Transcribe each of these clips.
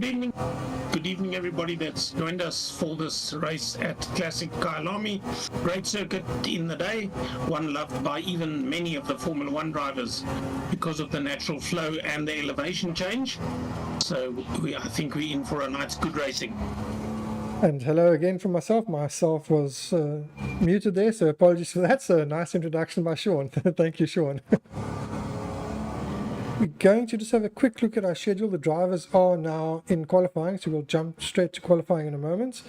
Good evening, everybody that's joined us for this race at Classic Kyalami. Great circuit in the day, one loved by even many of the Formula One drivers because of the natural flow and the elevation change. So I think we're in for a night's good racing. And hello again from myself. Myself was muted there, so apologies for that. So nice introduction by Sean. Thank you, Sean. We're going to just have a quick look at our schedule. The drivers are now in qualifying, so we'll jump straight to qualifying in a moment.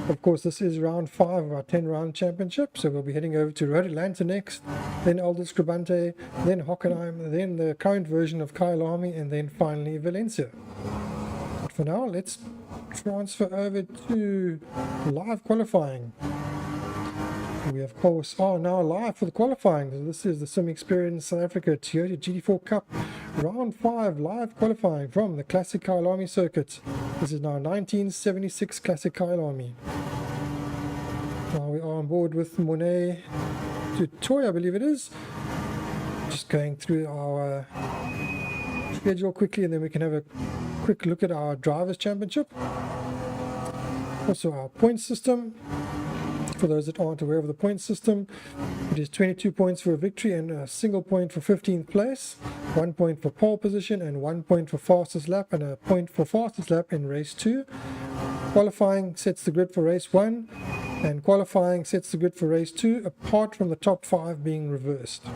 Of course, this is round 5 of our 10-round championship, so we'll be heading over to Road Atlanta next, then Aldous Brabante, then Hockenheim, then the current version of Kyalami, and then finally Valencia. But for now, let's transfer over to live qualifying. We of course are now live for the qualifying. This is the Sim Experience South Africa Toyota GT4 Cup round 5 live qualifying from the Classic Kyalami circuit. This is now 1976 Classic Kyalami. Now we are on board with Monet to Toy, I believe it is. Just going through our schedule quickly, and then we can have a quick look at our Drivers' Championship. Also our point system. For those that aren't aware of the point system, it is 22 points for a victory and a single point for 15th place, 1 point for pole position and 1 point for fastest lap, and a point for fastest lap in race 2. Qualifying sets the grid for race 1, and qualifying sets the grid for race 2, apart from the top 5 being reversed.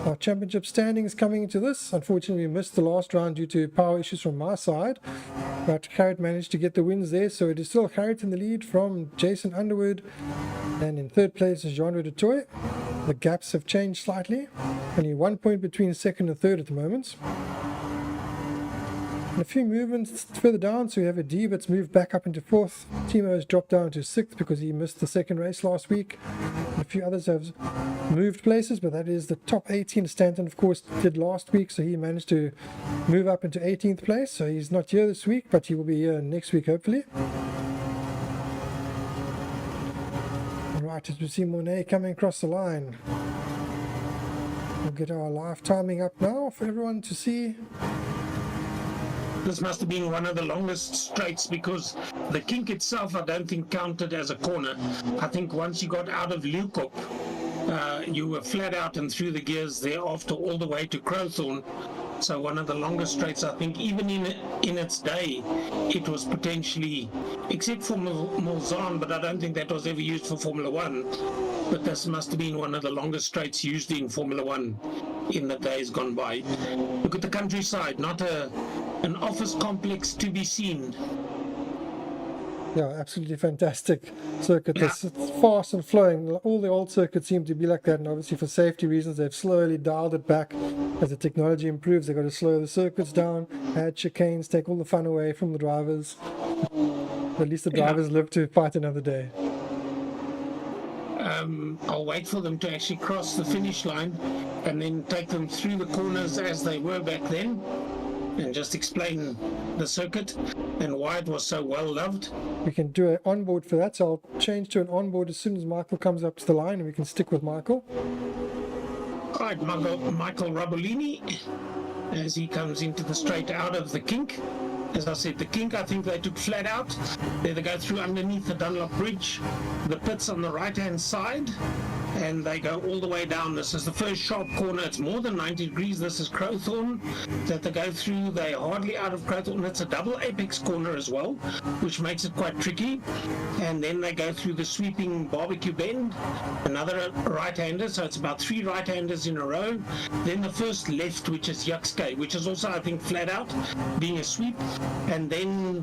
Our championship standings coming into this. Unfortunately, we missed the last round due to power issues from my side, but Harriet managed to get the wins there, so it is still Harriet in the lead from Jason Underwood, and in third place is Jean-Louis du Toit. The gaps have changed slightly, only 1 point between second and third at the moment. And a few movements further down, so we have a D that's moved back up into 4th. Timo has dropped down to 6th because he missed the second race last week. And a few others have moved places, but that is the top 18. Stanton, of course, did last week, so he managed to move up into 18th place. So he's not here this week, but he will be here next week, hopefully. Right, as we see Monet coming across the line. We'll get our live timing up now for everyone to see. This must have been one of the longest straights because the kink itself I don't think counted as a corner. I think once you got out of Lukop, you were flat out and through the gears thereafter all the way to Crowthorne. So one of the longest straights, I think, even in its day, it was potentially, except for Mulsanne, but I don't think that was ever used for Formula One. But this must have been one of the longest straights used in Formula One in the days gone by. Look at the countryside, not an office complex to be seen. Yeah, absolutely fantastic circuit. Yeah. It's fast and flowing. All the old circuits seem to be like that, and obviously for safety reasons they've slowly dialed it back. As the technology improves, they've got to slow the circuits down, add chicanes, take all the fun away from the drivers. At least the drivers live to fight another day. I'll wait for them to actually cross the finish line and then take them through the corners as they were back then, and just explain the circuit and why it was so well loved. We can do an onboard for that, so I'll change to an onboard as soon as Michael comes up to the line, and we can stick with Michael. All right, Michael Rabolini, as he comes into the straight out of the kink. As I said, the kink, I think they took flat out. There they go through underneath the Dunlop Bridge, the pits on the right-hand side, and they go all the way down. This is the first sharp corner. It's more than 90 degrees. This is Crowthorne that they go through. They're hardly out of Crowthorne. It's a double apex corner as well, which makes it quite tricky. And then they go through the sweeping barbecue bend, another right-hander, so it's about 3 right-handers in a row. Then the first left, which is Yuxke, which is also, I think, flat out, being a sweep. And then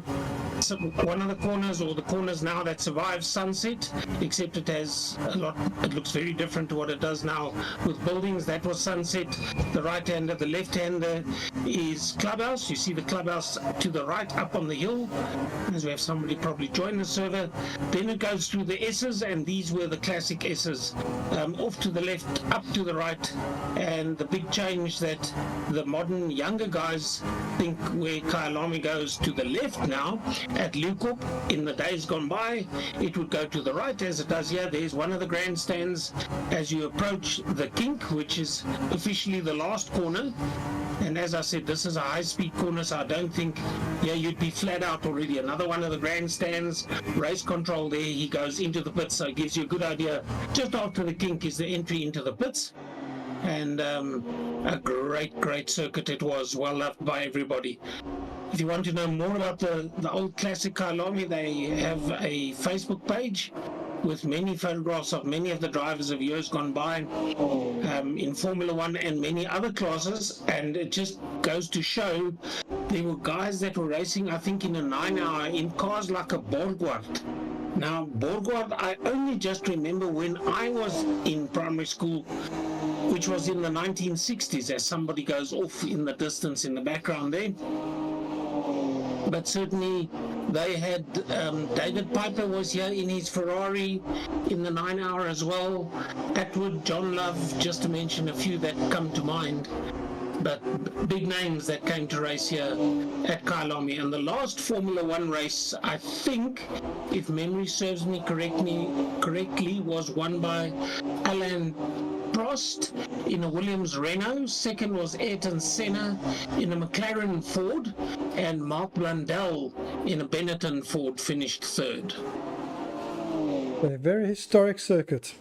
one of the corners, or the corners now that survives Sunset, except it has a lot, it looks very different to what it does now with buildings. That was Sunset. The right-hander, the left-hander is Clubhouse. You see the Clubhouse to the right up on the hill, as we have somebody probably join the server. Then it goes through the S's, and these were the classic S's, off to the left, up to the right. And the big change that the modern younger guys think where Kyalami goes to the left now at Lukop, in the days gone by it would go to the right as it does here. There's one of the grandstands is as you approach the kink, which is officially the last corner. And as I said, this is a high-speed corner, so I don't think, you'd be flat out already. Another one of the grandstands, race control there, he goes into the pits, so it gives you a good idea. Just after the kink is the entry into the pits. And a great circuit it was, well loved by everybody. If you want to know more about the old classic Kyalami, they have a Facebook page with many photographs of many of the drivers of years gone by in Formula One and many other classes, and it just goes to show there were guys that were racing, I think, in a 9-hour in cars like a Borgward. Now, Borgward, I only just remember when I was in primary school, which was in the 1960s, as somebody goes off in the distance in the background there. But certainly they had David Piper was here in his Ferrari in the 9-hour as well. Atwood, John Love, just to mention a few that come to mind. But big names that came to race here at Kyalami. And the last Formula One race, I think, if memory serves me correctly, was won by Alain Prost in a Williams Renault. Second was Ayrton Senna in a McLaren Ford, and Mark Blundell in a Benetton Ford finished third. A very historic circuit.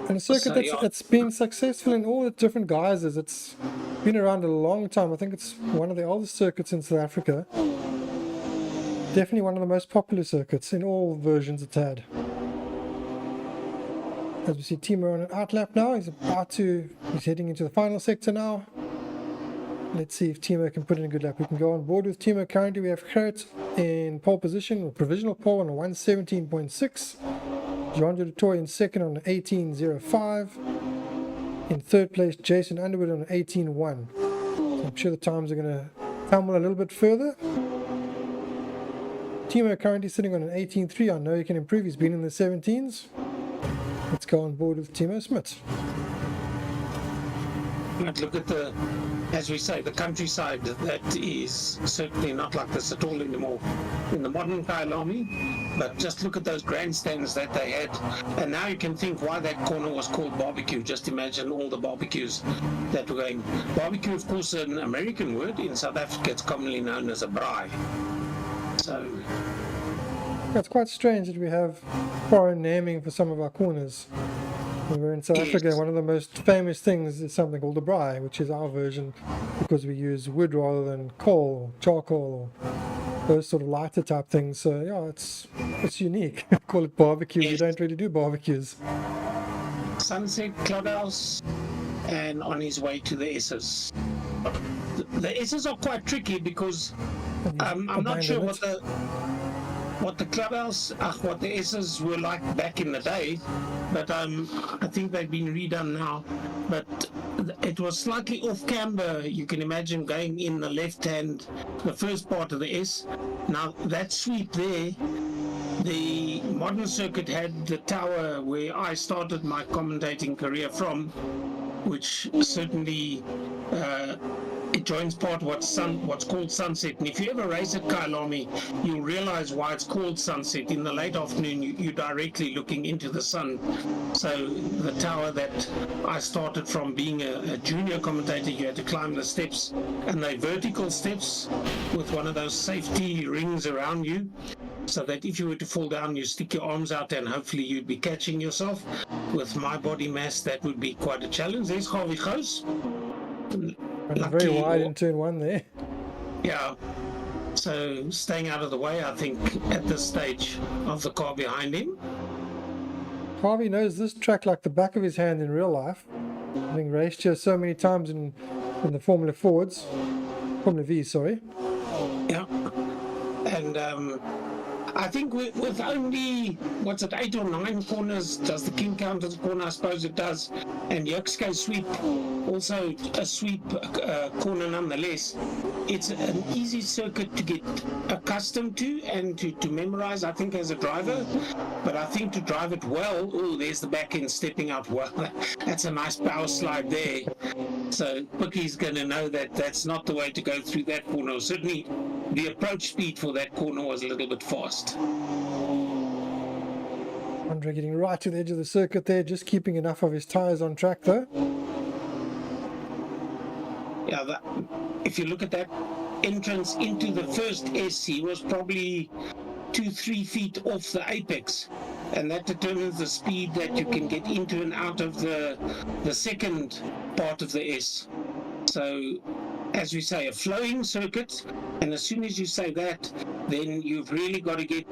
And a circuit that's been successful in all the different guises. It's been around a long time. I think it's one of the oldest circuits in South Africa. Definitely one of the most popular circuits in all versions it's had. As we see Timo on an outlap now, he's heading into the final sector now. Let's see if Timo can put in a good lap. We can go on board with Timo. Currently we have Gerrit in pole position, or provisional pole, on a 117.6. John Du Toit in second on an 18.05. In third place, Jason Underwood on an 18.1. So I'm sure the times are going to tumble a little bit further. Timo currently sitting on an 18.3. I know he can improve. He's been in the 17s. Let's go on board with Timo Smith. But look at as we say, the countryside. That is certainly not like this at all anymore in the modern Kyalami. But just look at those grandstands that they had. And now you can think why that corner was called barbecue. Just imagine all the barbecues that were going. Barbecue, of course, is an American word. In South Africa, it's commonly known as a braai. So it's quite strange that we have foreign naming for some of our corners. When we're in South Africa, one of the most famous things is something called a braai, which is our version because we use wood rather than coal, charcoal, or those sort of lighter type things. So yeah, it's unique. Call it barbecue. We don't really do barbecues. Sunset Clubhouse, and on his way to the S's. The S's are quite tricky because I'm not sure what the clubhouse, what the S's were like back in the day, but I think they've been redone now. But it was slightly off camber. You can imagine going in the left hand, the first part of the S. Now that sweep there, the modern circuit had the tower where I started my commentating career from, which certainly it joins part what's called sunset. And if you ever race at Kyalami, you'll realize why it's called sunset. In the late afternoon, you're directly looking into the sun. So the tower that I started from, being a junior commentator, you had to climb the steps, and they're vertical steps with one of those safety rings around you, so that if you were to fall down, you stick your arms out and hopefully you'd be catching yourself. With my body mass, that would be quite a challenge. There's Harvey Goos. Very wide in turn one there. Yeah. So staying out of the way, I think, at this stage of the car behind him. Harvey knows this track like the back of his hand in real life. Having raced here so many times in the Formula V, sorry. Yeah. And I think with only, 8 or 9 corners, does the king count as a corner? I suppose it does. And Yoksko sweep, also a sweep corner nonetheless. It's an easy circuit to get accustomed to and to memorize, I think, as a driver. But I think to drive it well, there's the back end stepping out well. That's a nice power slide there. So Bookie's going to know that that's not the way to go through that corner. Certainly the approach speed for that corner was a little bit fast. Andre getting right to the edge of the circuit there, just keeping enough of his tyres on track though. Yeah, if you look at that entrance into the first S, he was probably 2-3 feet off the apex, and that determines the speed that you can get into and out of the second part of the S. So, as we say, a flowing circuit, and as soon as you say that, then you've really got to get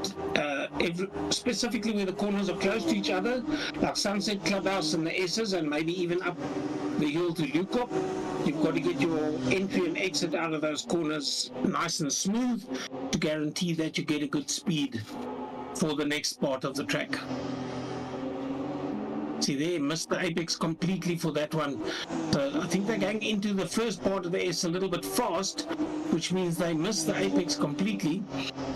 specifically where the corners are close to each other, like Sunset Clubhouse and the S's, and maybe even up the hill to Lukop. You've got to get your entry and exit out of those corners nice and smooth to guarantee that you get a good speed for the next part of the track. See, they missed the apex completely for that one. So I think they're going into the first part of the S a little bit fast, which means they missed the apex completely,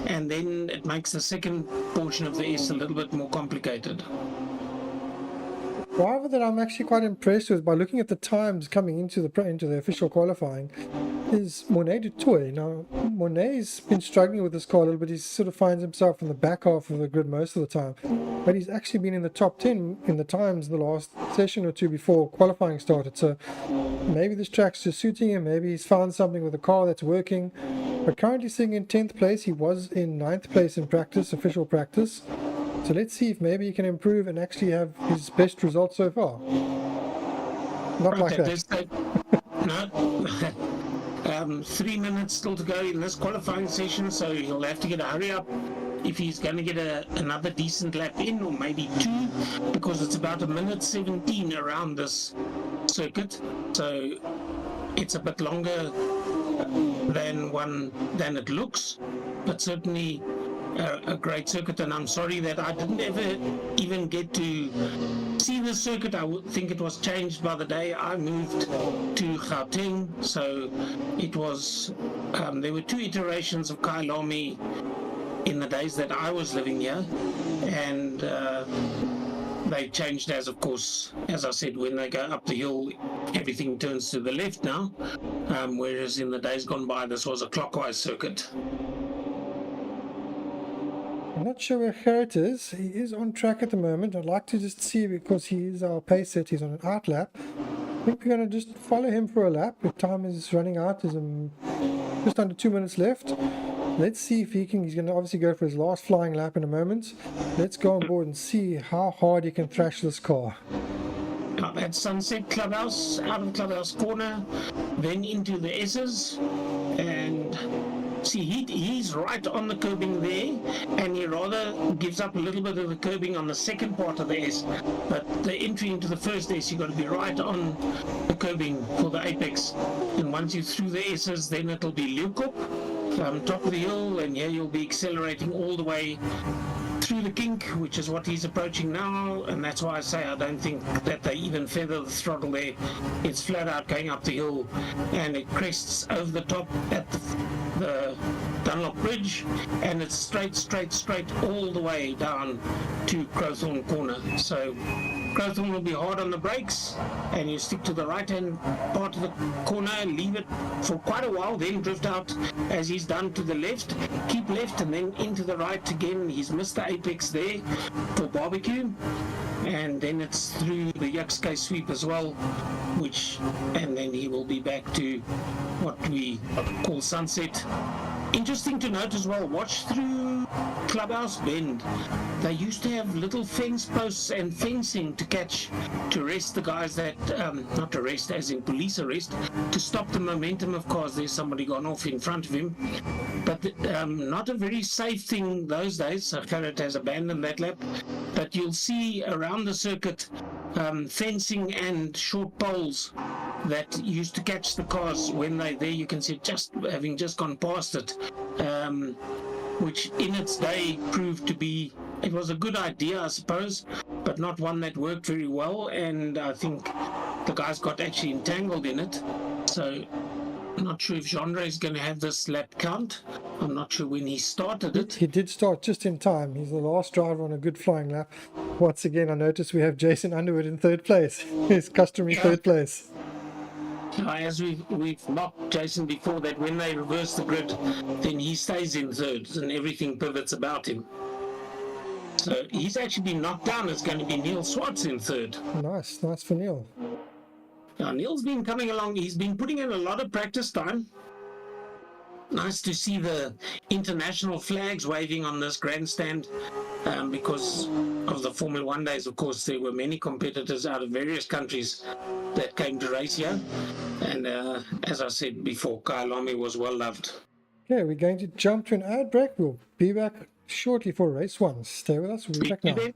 and then it makes the second portion of the S a little bit more complicated. Driver that I'm actually quite impressed with by looking at the times coming into the official qualifying is Monet du Toit. Now, Monet's been struggling with this car a little bit. He sort of finds himself in the back half of the grid most of the time, but he's actually been in the top 10 in the times the last session or two before qualifying started. So maybe this track's just suiting him. Maybe he's found something with the car that's working. But currently sitting in 10th place, he was in 9th place in practice, official practice. So let's see if maybe he can improve and actually have his best result so far. Not like that. No. 3 minutes still to go in this qualifying session, so he'll have to get a hurry up if he's going to get another decent lap in, or maybe 2, because it's about 1:17 around this circuit. So it's a bit longer than it looks, but certainly a great circuit. And I'm sorry that I didn't ever even get to see the circuit. I would think it was changed by the day I moved to Gauteng. So it was there were 2 iterations of Kyalami in the days that I was living here, and they changed as I said, when they go up the hill, everything turns to the left now, whereas in the days gone by, this was a clockwise circuit. I'm not sure where Gerrit is. He is on track at the moment. I'd like to just see, because he is our pace set. He's on an out lap. I think we're going to just follow him for a lap. The time is running out. There's just under 2 minutes left. Let's see if he's going to obviously go for his last flying lap in a moment. Let's go on board and see how hard he can thrash this car. At Sunset Clubhouse, out of Clubhouse Corner, then into the S's, and see, he's right on the curbing there, and he rather gives up a little bit of the curbing on the second part of the S, but the entry into the first S, you've got to be right on the curbing for the apex, and once you're through the S's, then it'll be Lukop, top of the hill, and here you'll be accelerating all the way through the kink, which is what he's approaching now, and that's why I say I don't think that they even feather the throttle there. It's flat out going up the hill, and it crests over the top at the Dunlop Bridge, and it's straight all the way down to Crowthorne Corner. So Crowthorne will be hard on the brakes, and you stick to the right-hand part of the corner, leave it for quite a while, then drift out as he's done to the left, keep left, and then into the right again. He's missed the apex there for barbecue, and then it's through the Yuxkay sweep as well, and then he will be back to what we call Sunset. Interesting to note as well, watch through Clubhouse Bend. They used to have little fence posts and fencing to arrest the guys that, not arrest as in police arrest, to stop the momentum of cars. There's somebody gone off in front of him. But not a very safe thing those days. So Gerrit has abandoned that lap. But you'll see around the circuit fencing and short poles that used to catch the cars when they're there. You can see having just gone past it, which in its day proved to be, it was a good idea, I suppose, but not one that worked very well, and I think the guys got actually entangled in it. So I'm not sure if Genre is going to have this lap count. I'm not sure when he started it. He did start just in time. He's the last driver on a good flying lap. Once again, I noticed we have Jason Underwood in 3rd place. His customary 3rd place. As we've mocked Jason before, that when they reverse the grid, then he stays in 3rd and everything pivots about him. So he's actually been knocked down. It's going to be Neil Swartz in third. Nice for Neil. Now, Neil's been coming along. He's been putting in a lot of practice time. Nice to see the international flags waving on this grandstand because of the Formula One days. Of course, there were many competitors out of various countries that came to race here. And as I said before, Kyalami was well loved. Okay, we're going to jump to an ad break. We'll be back shortly for race 1. Stay with us. We'll be back now. Then.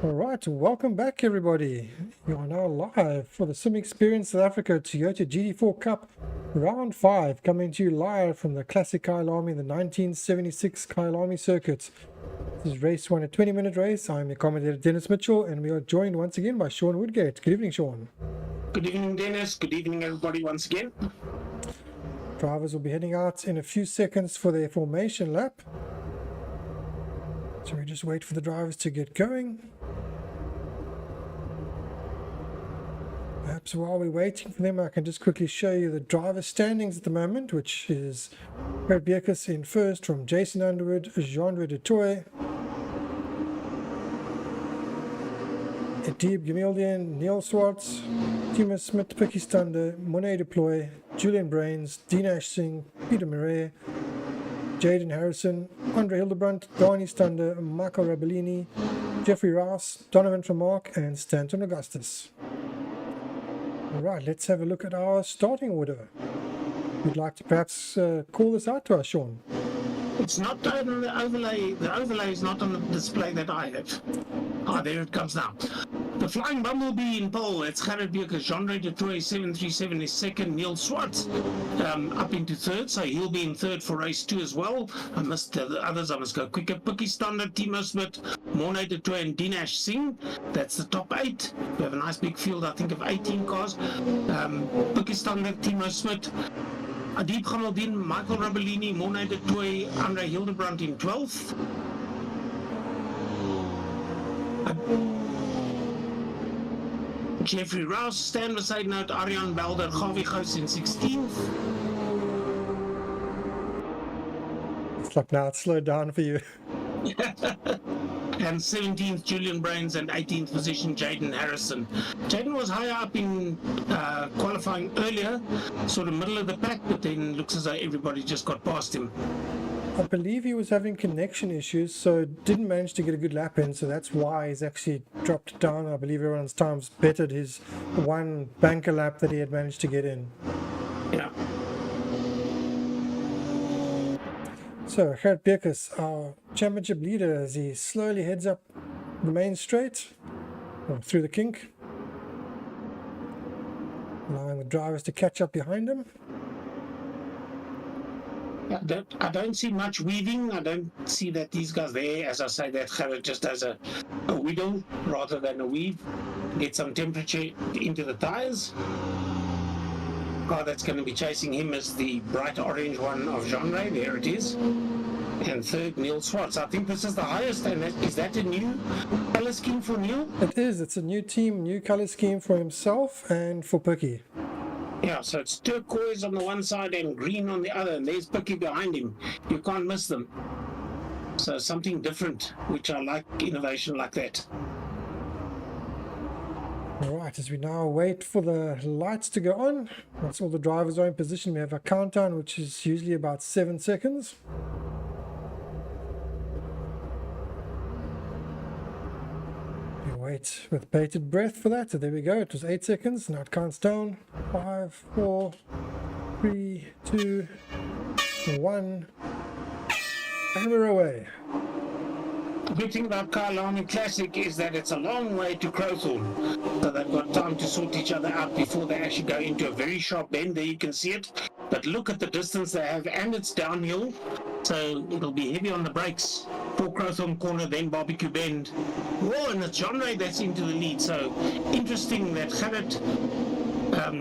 Alright, welcome back everybody. You are now live for the Sim Experience South Africa Toyota GT4 Cup Round 5, coming to you live from the classic Kyalami, the 1976 Kyalami circuit. This is race 1, a 20-minute race. I'm your commentator Dennis Mitchell, and we are joined once again by Sean Woodgate. Good evening, Sean. Good evening, Dennis. Good evening, everybody, once again. Drivers will be heading out in a few seconds for their formation lap. So we just wait for the drivers to get going. Perhaps while we're waiting for them, I can just quickly show you the driver standings at the moment, which is Brad Bierkus in first from Jason Underwood, Jean-Ray du Toit, Edib Gemildian, Neil Swartz, Timo Smith, Picky Stander, Monet Deploy, Julian Brains, Dinesh Singh, Peter Murray, Jaden Harrison, Andre Hildebrandt, Donnie Stander, Michael Rabellini, Jeffrey Rouse, Donovan Tramark, and Stanton Augustus. Alright, let's have a look at our starting order. You'd like to perhaps call this out to us, Sean? It's not on the overlay. The overlay is not on the display that I have. Ah, there it comes now. The Flying Bumblebee in pole. It's Gerrit Bierkus. Jean-Ray du Toit 737 is second. Neil Swartz up into third, so he'll be in third for race 2 as well. I missed the others. I must go quicker. Picky Standard, Timo Smith, Monet du Toit, and Dinesh Singh. That's the top 8. We have a nice big field, I think, of 18 cars. Picky Standard, Timo Smith, Adib Gamaldin, Michael Rabellini, Monet du Toit, Andre Hildebrandt in 12th. Jeffrey Rouse, Stan beside note, Arjan Belder, Gavi Gous in 16th. It's like now it's slowed down for you. And 17th, Julian Brains, and 18th position, Jaden Harrison. Jaden was higher up in qualifying earlier, sort of middle of the pack, but then looks as though everybody just got past him. I believe he was having connection issues, so didn't manage to get a good lap in, so that's why he's actually dropped down. I believe everyone's times bettered his one banker lap that he had managed to get in. Yeah. So, Gerrit Bierkus, our championship leader, as he slowly heads up the main straight, or through the kink, allowing the drivers to catch up behind him. Yeah, I don't see much weaving. I don't see that these guys there, as I say, that Gerrit just does a wiggle rather than a weave. Get some temperature into the tires. Car that's going to be chasing him is the bright orange one of Jean-Ray. There it is. And third, Neil Swartz. I think this is the highest. And is that a new color scheme for Neil? It is. It's a new team, new color scheme for himself and for Picky. Yeah, so it's turquoise on the one side and green on the other. And there's Picky behind him. You can't miss them. So something different, which I like, innovation like that. Alright, as we now wait for the lights to go on, once all the drivers are in position, we have a countdown which is usually about 7 seconds. We wait with bated breath for that, so there we go, it was 8 seconds, now it counts down. 5, 4, 3, 2, 1, and we're away. The good thing about Kyalami Classic is that it's a long way to Crowthorne, so they've got time to sort each other out before they actually go into a very sharp bend. There you can see it, but look at the distance they have, and it's downhill, so it'll be heavy on the brakes for Crowthorne Corner, then Barbecue Bend. Oh, and it's Jean-Ray that's into the lead, so interesting that Gerrit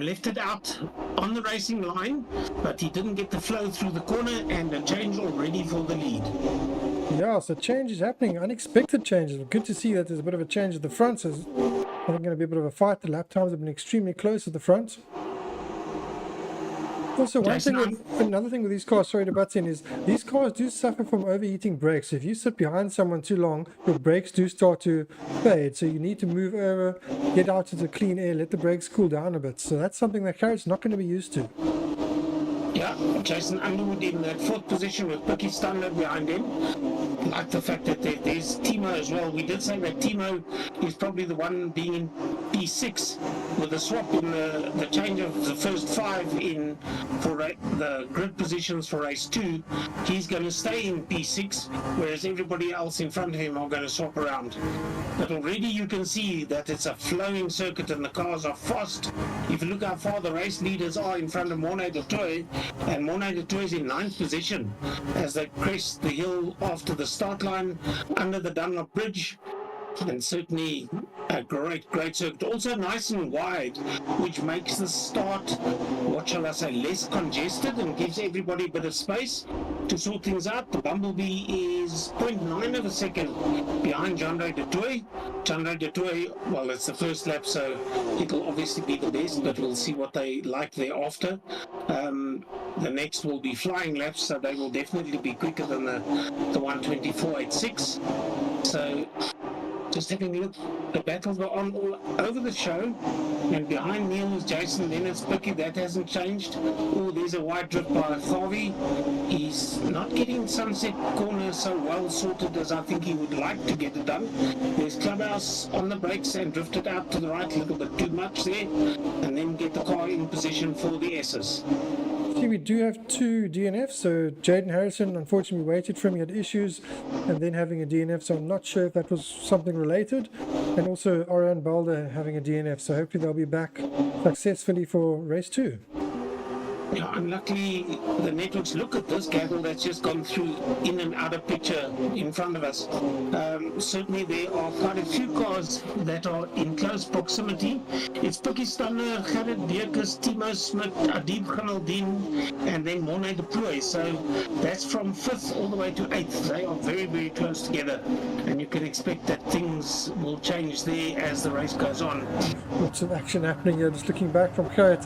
left it out on the racing line, but he didn't get the flow through the corner, and a change already for the lead. Yeah, so change is happening, unexpected changes. Good to see that there's a bit of a change at the front, so it's I think going to be a bit of a fight. The lap times have been extremely close at the front. Also, another thing with these cars, sorry to butt in, is these cars do suffer from overheating brakes. If you sit behind someone too long, your brakes do start to fade. So you need to move over, get out into clean air, let the brakes cool down a bit. So that's something that Gerrit's not going to be used to. Yeah, Jason Underwood in that 4th position with Picky Standard behind him. Like the fact that there's Timo as well. We did say that Timo is probably the one being in P6 with the swap in the change of the first 5 in for the grid positions for race 2, he's going to stay in P6, whereas everybody else in front of him are going to swap around. But already you can see that it's a flowing circuit and the cars are fast. If you look how far the race leaders are in front of Morne du Toit, and Morne du Toit is in 9th position as they crest the hill after the start line under the Dunlop Bridge. And certainly a great circuit, also nice and wide, which makes the start, what shall I say, less congested and gives everybody a bit of space to sort things out. The Bumblebee is 0.9 of a second behind Jean-Ray du Toit. Jean-Ray du Toit, well, it's the first lap, so it'll obviously be the best, but we'll see what they like thereafter. The next will be flying laps, so they will definitely be quicker than the 1:24.86. So just having a look, the battles were on all over the show, and behind Neil is Jason, then it's Picky, that hasn't changed. Oh, there's a wide drift by Harvey. He's not getting Sunset Corner so well sorted as I think he would like to get it done. There's Clubhouse on the brakes and drifted out to the right a little bit too much there, and then get the car in position for the S's. See, we do have 2 DNFs, so Jaden Harrison, unfortunately, waited for him, he had issues, and then having a DNF, so I'm not sure if that was something related, and also Orion Balder having a DNF, so hopefully they'll be back successfully for race 2. Yeah, and luckily the networks look at this gaggle that's just gone through in and out of picture in front of us. Certainly there are quite a few cars that are in close proximity. It's Pikkie Stanner, Gerrit Beekes, Timo Smit, Adib Khanaldin, and then Morne du Toit. So that's from 5th all the way to 8th. They are very close together, and you can expect that things will change there as the race goes on. Lots of action happening here, just looking back from Gerrit.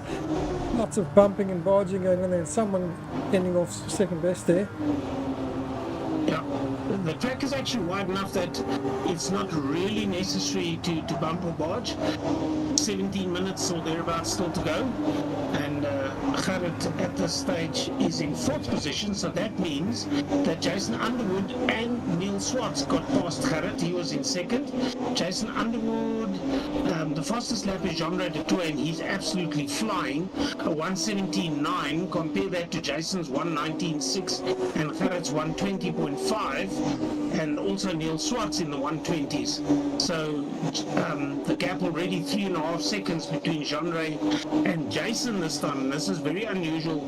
Lots of bumping and barging going on there, and someone ending off second best there. Yeah, the track is actually wide enough that it's not really necessary to bump or barge. 17 minutes or thereabouts still to go, and Gerrit at this stage is in 4th position, so that means that Jason Underwood and Neil Swartz got past Gerrit. He was in 2nd. Jason Underwood, the fastest lap is Jean-Ray du Toit, and he's absolutely flying, a 1:17.9. Compare that to Jason's 1:19.6 and Gerrit's 1:20.5, and also Neil Swartz in the 1:20s. So the gap already 3.5 seconds between Jean-Ray and Jason this time. And this is very unusual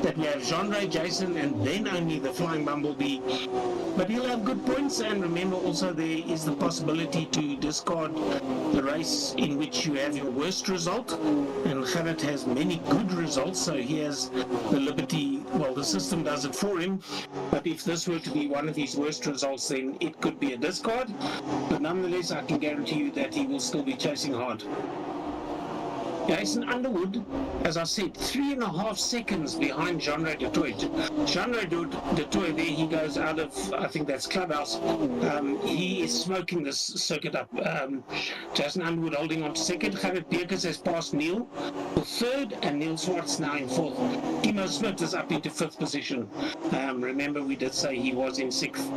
that we have Jean-Ray, Jason, and then only the Flying Bumblebee. But he'll have good points, and remember also there is the possibility to discard the race in which you have your worst result, and Gerrit has many good results, so he has the liberty, well, the system does it for him, but if this were to be one of his worst results, then it could be a discard, but nonetheless I can guarantee you that he will still be chasing hard. Jason Underwood, as I said, 3.5 seconds behind Jean-Ray du Toit. Jean-Ray du Toit, there he goes out of, I think that's Clubhouse. He is smoking this circuit up. Jason Underwood holding on to 2nd. Gerrit Beekes has passed Neil for 3rd, and Neil Swartz now in 4th. Timo Smit is up into 5th position. Remember, we did say he was in 6th.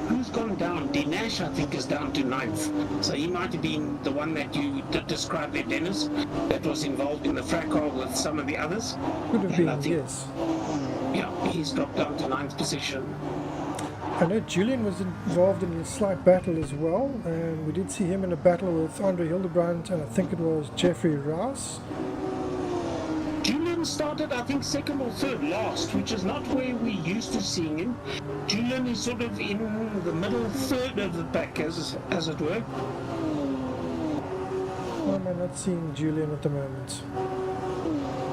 Who's gone down? Dinesh, I think, is down to 9th. So he might have been the one that you did describe there, Dennis, that was involved in the fracas with some of the others. Could have been, yes. Yeah, he's dropped down to 9th position. I know Julian was involved in a slight battle as well, and we did see him in a battle with Andre Hildebrandt, and I think it was Jeffrey Rouse. Julian started, I think, 2nd or 3rd last, which is not where we used to seeing him. Julian is sort of in the middle 3rd of the pack, as it were. Why am I not seeing Julian at the moment?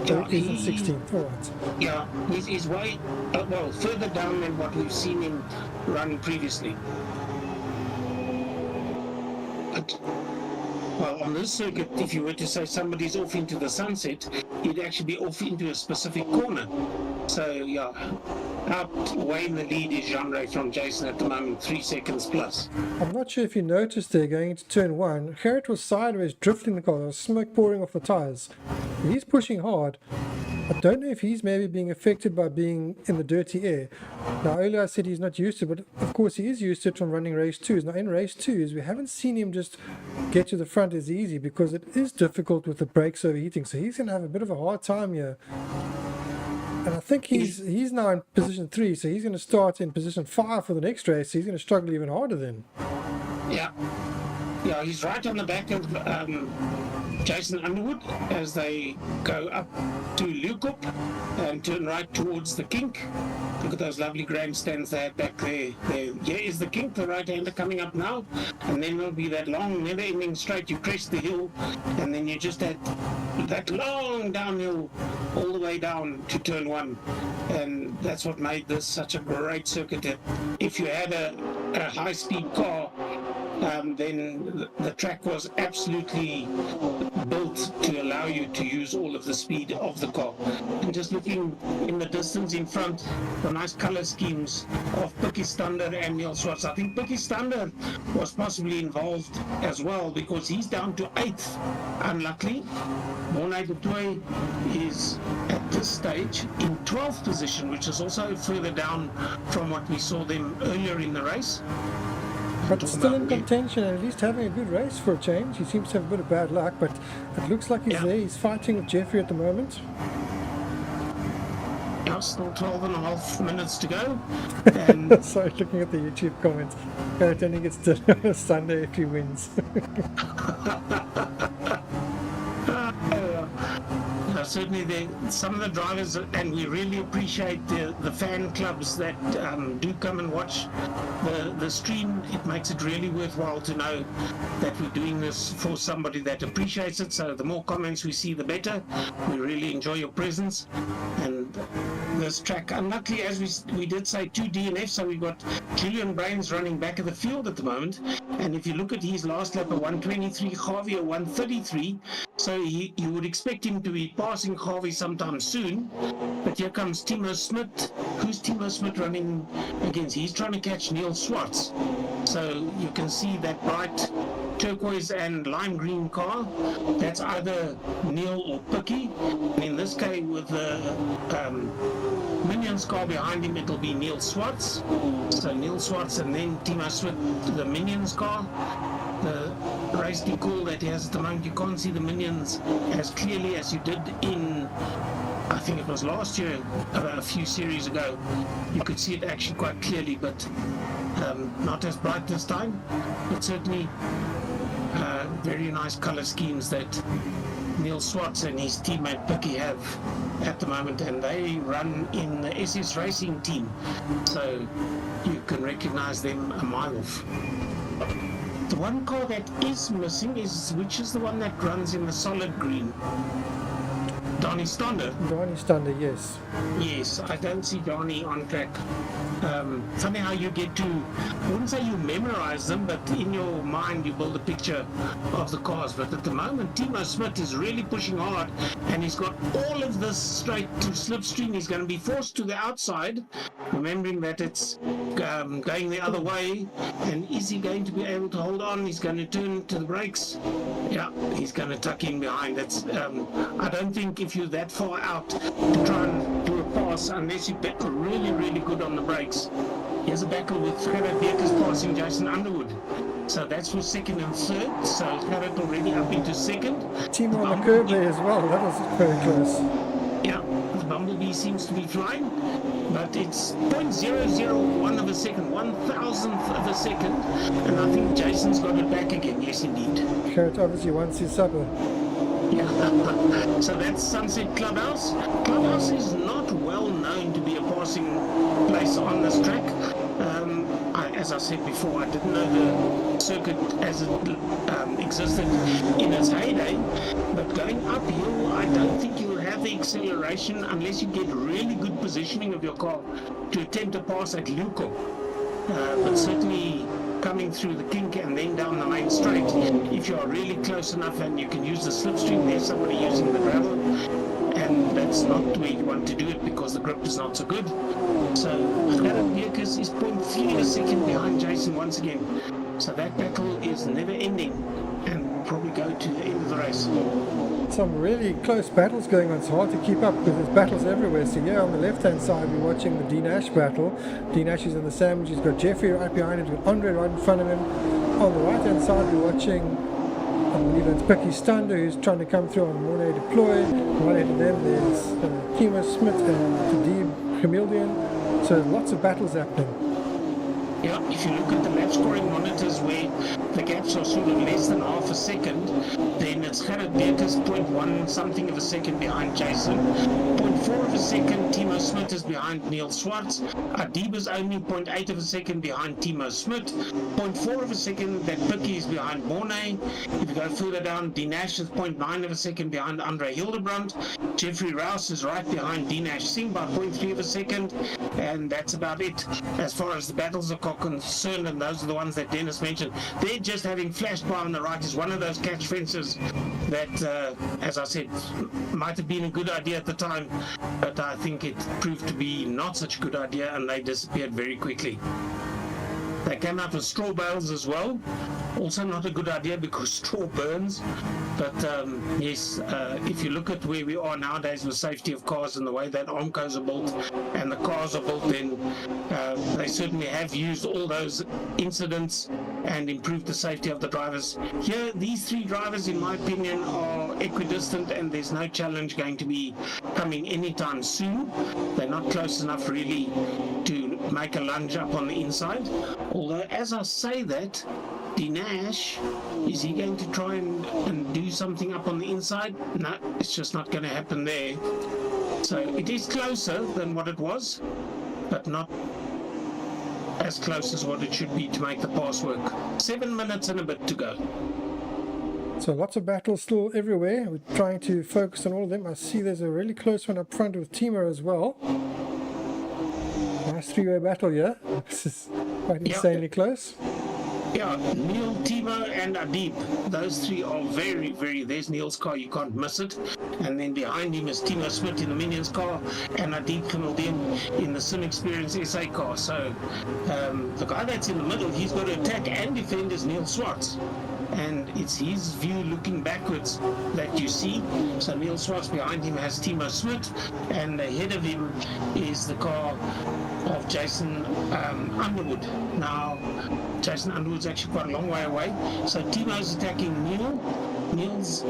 Yeah, he's in 16th, all right. Yeah, he's way, well, further down than what we've seen him run previously. But, well, on this circuit, if you were to say somebody's off into the sunset, he'd actually be off into a specific corner. So, yeah, out way in the lead is Jean-Ray from Jason at the moment, 3 seconds plus. I'm not sure if you noticed there going into turn 1, Gerrit was sideways drifting the car, there was smoke pouring off the tyres. He's pushing hard, I don't know if he's maybe being affected by being in the dirty air. Now, earlier I said he's not used to it, but of course he is used to it from running race 2s. Now, in race 2s, we haven't seen him just get to the front as easy because it is difficult with the brakes overheating. So he's going to have a bit of a hard time here. And I think he's now in position 3, so he's going to start in position 5 for the next race. So he's going to struggle even harder then. Yeah. Yeah, he's right on the back of Jason Underwood as they go up to Leukup and turn right towards the kink. Look at those lovely grandstands they had back there. Here is the kink, the right-hander coming up now, and then there'll be that long, never-ending straight. You crest the hill, and then you just had that long downhill all the way down to turn 1, and that's what made this such a great circuit. If you had a high-speed car, then the track was absolutely built to allow you to use all of the speed of the car. And just looking in the distance in front, the nice color schemes of Pakistander and Neil Swartz. I think Pakistander was possibly involved as well because he's down to 8th, unluckily. Mornay de Toy is at this stage in 12th position, which is also further down from what we saw them earlier in the race. But still in contention and at least having a good race for a change. He seems to have a bit of bad luck, but it looks like he's there. He's fighting with Jeffrey at the moment. Yeah, still 12 and a half minutes to go. And sorry, looking at the YouTube comments. Garrett only gets to on a Sunday if he wins. Certainly some of the drivers, and we really appreciate the fan clubs that do come and watch the stream. It makes it really worthwhile to know that we're doing this for somebody that appreciates it. So the more comments we see, the better. We really enjoy your presence. And this track, unluckily, as we did say, 2 DNFs, so we've got Julian Brains running back of the field at the moment. And if you look at his last lap, a 123, Harvey a 133, so you would expect him to be passing Harvey sometime soon. But here comes Timo Smit. Who's Timo Smit running against? He's trying to catch Neil Swartz. So you can see that bright turquoise and lime green car. That's either Neil or Picky. And in this case, with the Minions car behind him, it'll be Neil Swartz. So Neil Swartz and then Timo Smit, the Minions car. The race decor that he has at the moment, you can't see the Minions as clearly as you did in, I think it was last year, a few series ago. You could see it actually quite clearly, but not as bright this time. But certainly very nice color schemes that Neil Swartz and his teammate Picky have at the moment, and they run in the SS Racing team, so you can recognize them a mile off. The one car that is missing which is the one that runs in the solid green? Donnie Stander. Donnie Stander, yes. Yes, I don't see Donnie on track. Funny how you get to, I wouldn't say you memorize them, but in your mind you build a picture of the cars. But at the moment, Timo Smit is really pushing hard, and he's got all of this straight to slipstream. He's going to be forced to the outside, remembering that it's going the other way. And is he going to be able to hold on? He's going to turn to the brakes. Yeah, he's going to tuck in behind. That's I don't think if you're that far out to try and do a pass, unless you're really, really good on the brakes. Here's a battle with Gerrit Beekers passing Jason Underwood. So that's for second and third. So Gerrit already up into second. Team on the curb there as well. That was very close. Yeah, the Bumblebee seems to be flying, but it's 0.001 of a second, 1,000th of a second, and I think Jason's got it back again. Yes, indeed. Gerrit obviously wants his supper. Yeah. So that's Sunset Clubhouse. Clubhouse is not well known to be a passing place on this track. As I said before, I didn't know the circuit as it existed in its heyday, but going uphill, I don't think you'll have the acceleration unless you get really good positioning of your car to attempt a pass at Luco. But certainly coming through the kink and then down the main straight, if you are really close enough and you can use the slipstream, there's somebody using the gravel, and that's not where you want to do it because the grip is not so good. So Gerrit Beekers is 0.3 of a second behind Jason once again. So that battle is never ending and will probably go to the end of the race. some really close battles going on. It's hard to keep up because there's battles everywhere. So here on the left hand side we're watching the D Nash battle. D Nash is in the sandwich, he's got Jeffrey right behind him, he's got Andre right in front of him. On the right hand side we're watching, I believe it's Picky Stander who's trying to come through on Mornay Deploy. Right ahead of them there's Kimo Smith and Tadeeb Chameleon. So lots of battles happening. Yeah, if you look at the lap scoring monitors where the gaps are sort of less than half a second, then it's Gerrit Beekers 0.1 something of a second behind Jason, 0.4 of a second Timo Smit is behind Neil Swartz, Adib is only 0.8 of a second behind Timo Smit, 0.4 of a second that Picky is behind Mornay. If you go further down, Dinash is 0.9 of a second behind Andre Hildebrand, Jeffrey Rouse is right behind Dinash Singh by 0.3 of a second, and that's about it as far as the battles are concerned, and those are the ones that Dennis mentioned. They're just having flashed by on the right is one of those catch fences that, as I said, might have been a good idea at the time, but I think it proved to be not such a good idea, and they disappeared very quickly. They came out with straw bales as well. Also not a good idea because straw burns. But yes, if you look at where we are nowadays with safety of cars and the way that Armcos are built and the cars are built, then they certainly have used all those incidents and improved the safety of the drivers. Here, these three drivers, in my opinion, are equidistant, and there's no challenge going to be coming anytime soon. They're not close enough really to make a lunge up on the inside. Although, as I say that, Dinash, is he going to try and do something up on the inside? No, it's just not going to happen there. So it is closer than what it was, but not as close as what it should be to make the pass work. 7 minutes and a bit to go. So lots of battles still everywhere. We're trying to focus on all of them. I see there's a really close one up front with Timo as well. Nice three-way battle here. This is quite insanely close. Yeah, Neil, Timo and Adib. Those three are very, very... There's Neil's car, you can't miss it. And then behind him is Timo Smit in the Minions car and Adib Kamaldeen in the Sim Experience SA car. So the guy that's in the middle, he's got to attack and defend is Neil Swartz. And it's his view looking backwards that you see. So Neil Swartz behind him has Timo Smit, and ahead of him is the car of Jason Underwood. Now, Jason Underwood's actually quite a long way away. So Timo's attacking Neil. Neil's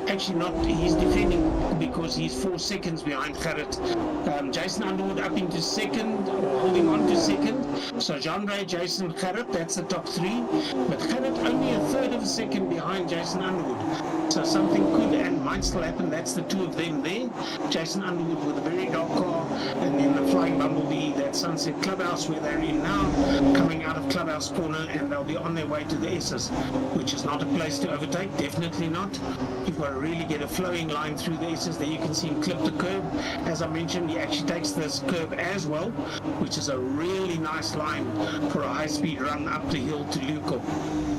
actually not, he's defending because he's 4 seconds behind Gerrit. Jason Underwood up into second, or holding on to second. So Jean-Ray, Jason, Gerrit, that's the top three. But Gerrit only a third of a second behind Jason Underwood. So something could and might still happen. That's the two of them there. Jason Underwood with a very dark car, and then the Flying Bumblebee, that Sunset Clubhouse where they're in now, coming out of Clubhouse Corner, and they'll be on their way to the S's, which is not a place to overtake, definitely not. You've got to really get a flowing line through the S's. There you can see him clip the curb. As I mentioned, he actually takes this curb as well, which is a really nice line for a high-speed run up the hill to Luco.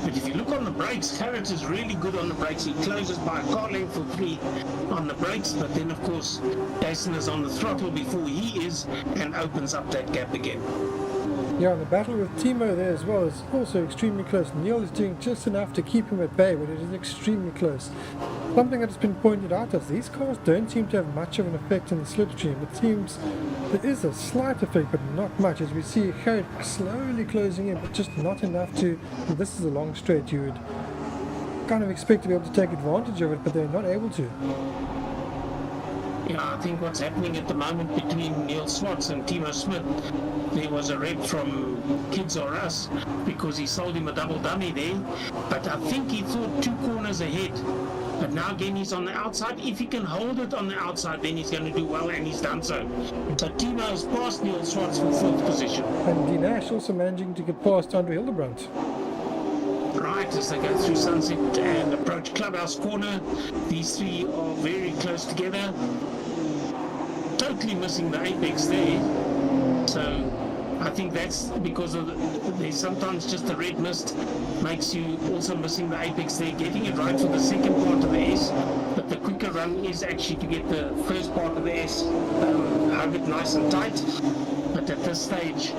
But if you look on the brakes, Gerrit is really good on the brakes. He closes by a car length or 3 on the brakes, but then of course Jason is on the throttle before he is and opens up that gap again. Yeah, and the battle with Timo there as well is also extremely close. Neil is doing just enough to keep him at bay, but it is extremely close. Something that has been pointed out is these cars don't seem to have much of an effect in the slipstream. It seems there is a slight effect, but not much, as we see Gerrit slowly closing in, but just not enough to... This is a long straight. You would kind of expect to be able to take advantage of it, but they're not able to. Yeah, I think what's happening at the moment between Neil Swartz and Timo Smit, there was a rep from Kids or Us because he sold him a double dummy there, but I think he thought 2 corners ahead. But now again he's on the outside. If he can hold it on the outside, then he's going to do well, and he's done so. So Timo has passed Neil Swartz for 4th position. And Dinash also managing to get past Andre Hildebrand. Right, as they go through Sunset and approach Clubhouse Corner, these three are very close together. Totally missing the apex there. So I think that's because of there's sometimes just the red mist makes you also missing the apex there. Getting it right for the second part of the S, but the quicker run is actually to get the first part of the S, hug it nice and tight. But at this stage,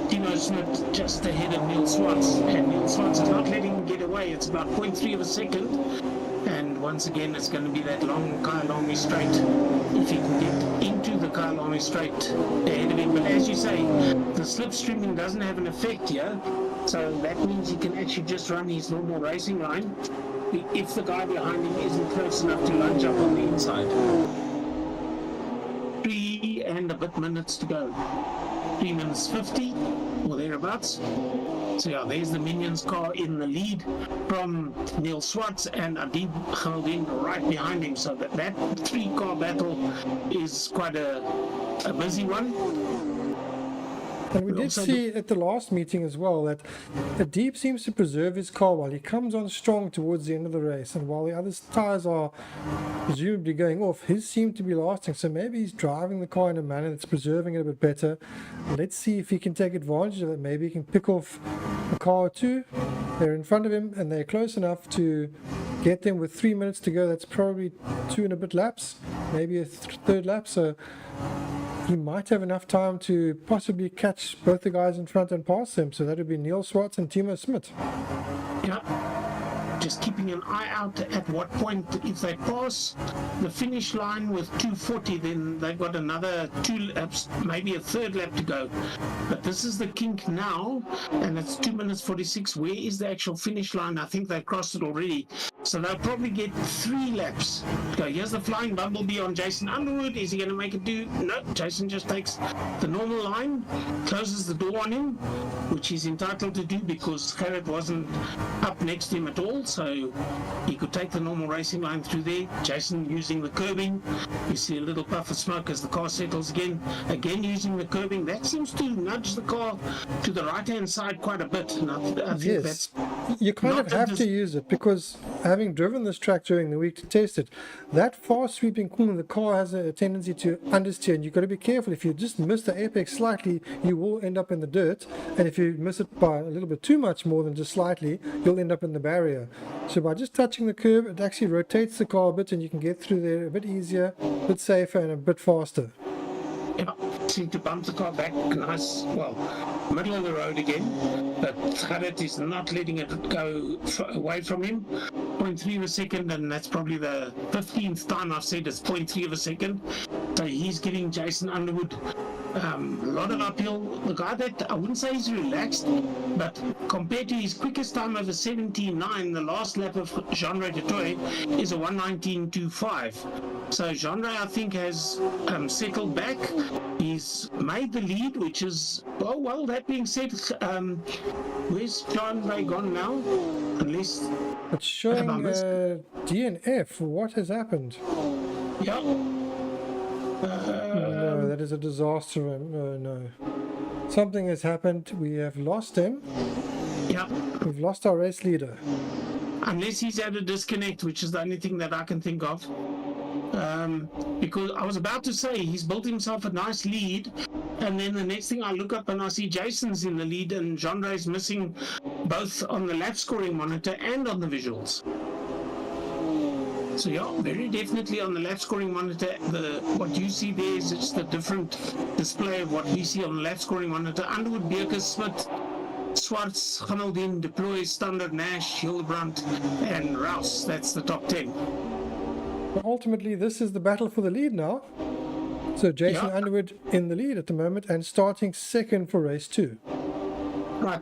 Timo Smit just ahead of Neil Swartz, and Neil Swartz is not letting him get away. It's about 0.3 of a second, and once again, it's going to be that long Kyalami straight. If he can get into the Kyalami straight ahead of him. But as you say, the slipstreaming doesn't have an effect here. So that means he can actually just run his normal racing line if the guy behind him isn't close enough to lunge up on the inside. 3 and a bit minutes to go. 3 minutes 50 or thereabouts. So yeah, there's the Minions car in the lead from Neil Swartz and Adib Khaldin right behind him. So that 3-car battle is quite a busy one. And we did see at the last meeting as well that Adib seems to preserve his car while he comes on strong towards the end of the race, and while the other tyres are presumably going off, his seem to be lasting. So maybe he's driving the car in a manner that's preserving it a bit better. Let's see if he can take advantage of it. Maybe he can pick off a car or two. They're in front of him and they're close enough to get them with 3 minutes to go. That's probably 2 and a bit laps, maybe a third lap. So he might have enough time to possibly catch both the guys in front and pass them. So that would be Neil Swartz and Timo Smit. Yeah. Just keeping an eye out at what point, if they pass the finish line with 2:40, then they've got another 2 laps, maybe a third lap to go. But this is the kink now, and it's 2 minutes 46. Where is the actual finish line? I think they've crossed it already. So they'll probably get 3 laps to go. Here's the flying bumblebee on Jason Underwood. Is he going to make it do? No, Jason just takes the normal line, closes the door on him, which he's entitled to do because Gerrit wasn't up next to him at all. So he could take the normal racing line through there. Jason using the curbing. You see a little puff of smoke as the car settles again. Again using the curbing. That seems to nudge the car to the right-hand side quite a bit. And I think that's... You kind of have to use it because having driven this track during the week to test it, that fast sweeping corner, the car has a tendency to understeer, and you've got to be careful. If you just miss the apex slightly, you will end up in the dirt, and if you miss it by a little bit too much more than just slightly, you'll end up in the barrier. So by just touching the curb, it actually rotates the car a bit and you can get through there a bit easier, a bit safer and a bit faster. Yeah, seem to bump the car back nice, well, middle of the road again, but Gerrit is not letting it go away from him. 0.3 of a second, and that's probably the 15th time I've said it's 0.3 of a second. So he's getting Jason Underwood a lot of uphill. The guy that I wouldn't say he's relaxed, but compared to his quickest time over 17.9, the last lap of Jean-Ray de Toy is a 1:19.25. So Jean-Ray, I think, has settled back. He's made the lead, which is, oh well, that being said, where's Jean-Ray gone now? Unless it's showing DNF. What has happened? Yeah. No, that is a disaster. No. Something has happened. We have lost him. Yeah. We've lost our race leader. Unless he's had a disconnect, which is the only thing that I can think of. Because I was about to say he's built himself a nice lead, and then the next thing I look up and I see Jason's in the lead and Jean-Ray's missing both on the lap scoring monitor and on the visuals. So yeah, very definitely on the lap scoring monitor, what you see there is just a different display of what we see on the lap scoring monitor. Underwood, Beerkes, Smit, Swartz, Hamilton, Deploy, Standard, Nash, Hildebrandt, and Rouse. That's the top 10. Ultimately, this is the battle for the lead now. So Jason Underwood in the lead at the moment and starting second for race 2. Right,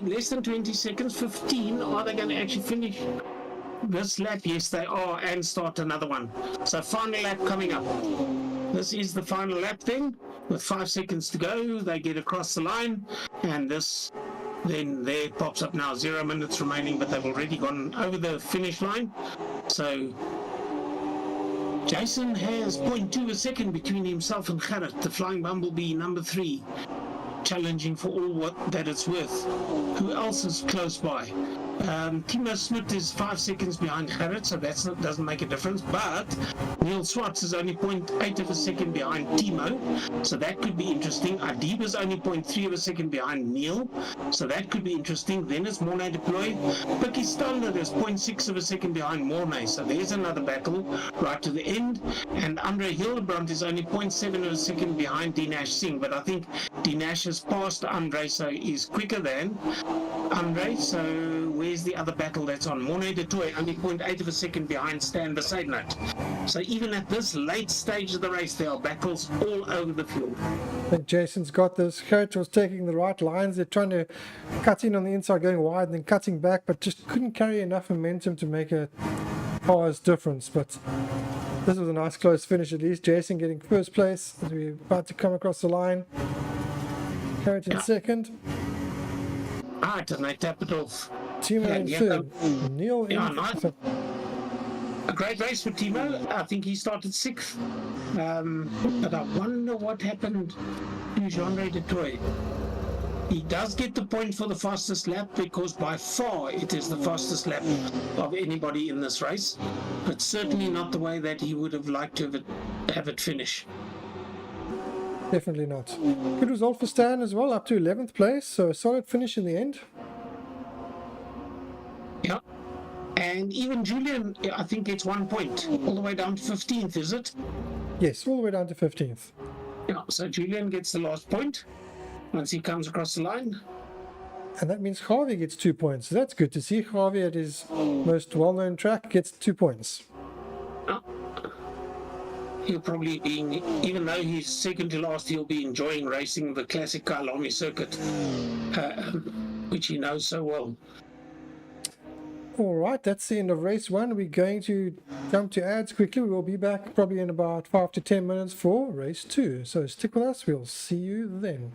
less than 20 seconds, 15. Are they going to actually finish this lap? Yes, they are, and start another one. So final lap coming up. This is the final lap then, with 5 seconds to go. They get across the line, and this then there pops up now. 0 minutes remaining, but they've already gone over the finish line. So Jason has 0.2 of a second between himself and Gerrit, the Flying Bumblebee number 3, challenging for all that it's worth. Who else is close by? Timo Smit is 5 seconds behind Gerrit, so that doesn't make a difference, but Neil Swartz is only 0.8 of a second behind Timo, so that could be interesting. Adib is only 0.3 of a second behind Neil, so that could be interesting. Then it's Mornay Deploy. Picky Standard is 0.6 of a second behind Mornay, so there's another battle right to the end. And Andre Hildebrandt is only 0.7 of a second behind Dinash Singh, but I think Dinash has kilometers past Andre, so he's quicker than Andre. So where's the other battle that's on? Morne de Toy, only 0.8 of a second behind Stan the Side Note. So even at this late stage of the race, there are battles all over the field. I think Jason's got this. Gerrit was taking the right lines. They're trying to cut in on the inside, going wide, and then cutting back, but just couldn't carry enough momentum to make a car's difference. But this was a nice close finish at least. Jason getting first place as we're about to come across the line. Gerrit in second. Right, and they tap it off. Timo in third. Neil in nice. A great race for Timo. I think he started sixth. But I wonder what happened to Jean-Ray de Toy. He does get the point for the fastest lap because by far it is the fastest lap of anybody in this race, but certainly not the way that he would have liked to have it finish. Definitely not. Good result for Stan as well, up to 11th place, so a solid finish in the end. Yeah. And even Julian, I think, gets 1 point, all the way down to 15th, is it? Yes, all the way down to 15th. Yeah, so Julian gets the last point once he comes across the line. And that means Harvey gets 2 points. So that's good to see. Harvey at his most well-known track gets 2 points. Yeah. He'll probably be, even though he's second to last, he'll be enjoying racing the classic Kyalami circuit, which he knows so well. All right, that's the end of race 1. We're going to jump to ads quickly. We'll be back probably in about 5 to 10 minutes for race 2. So stick with us. We'll see you then.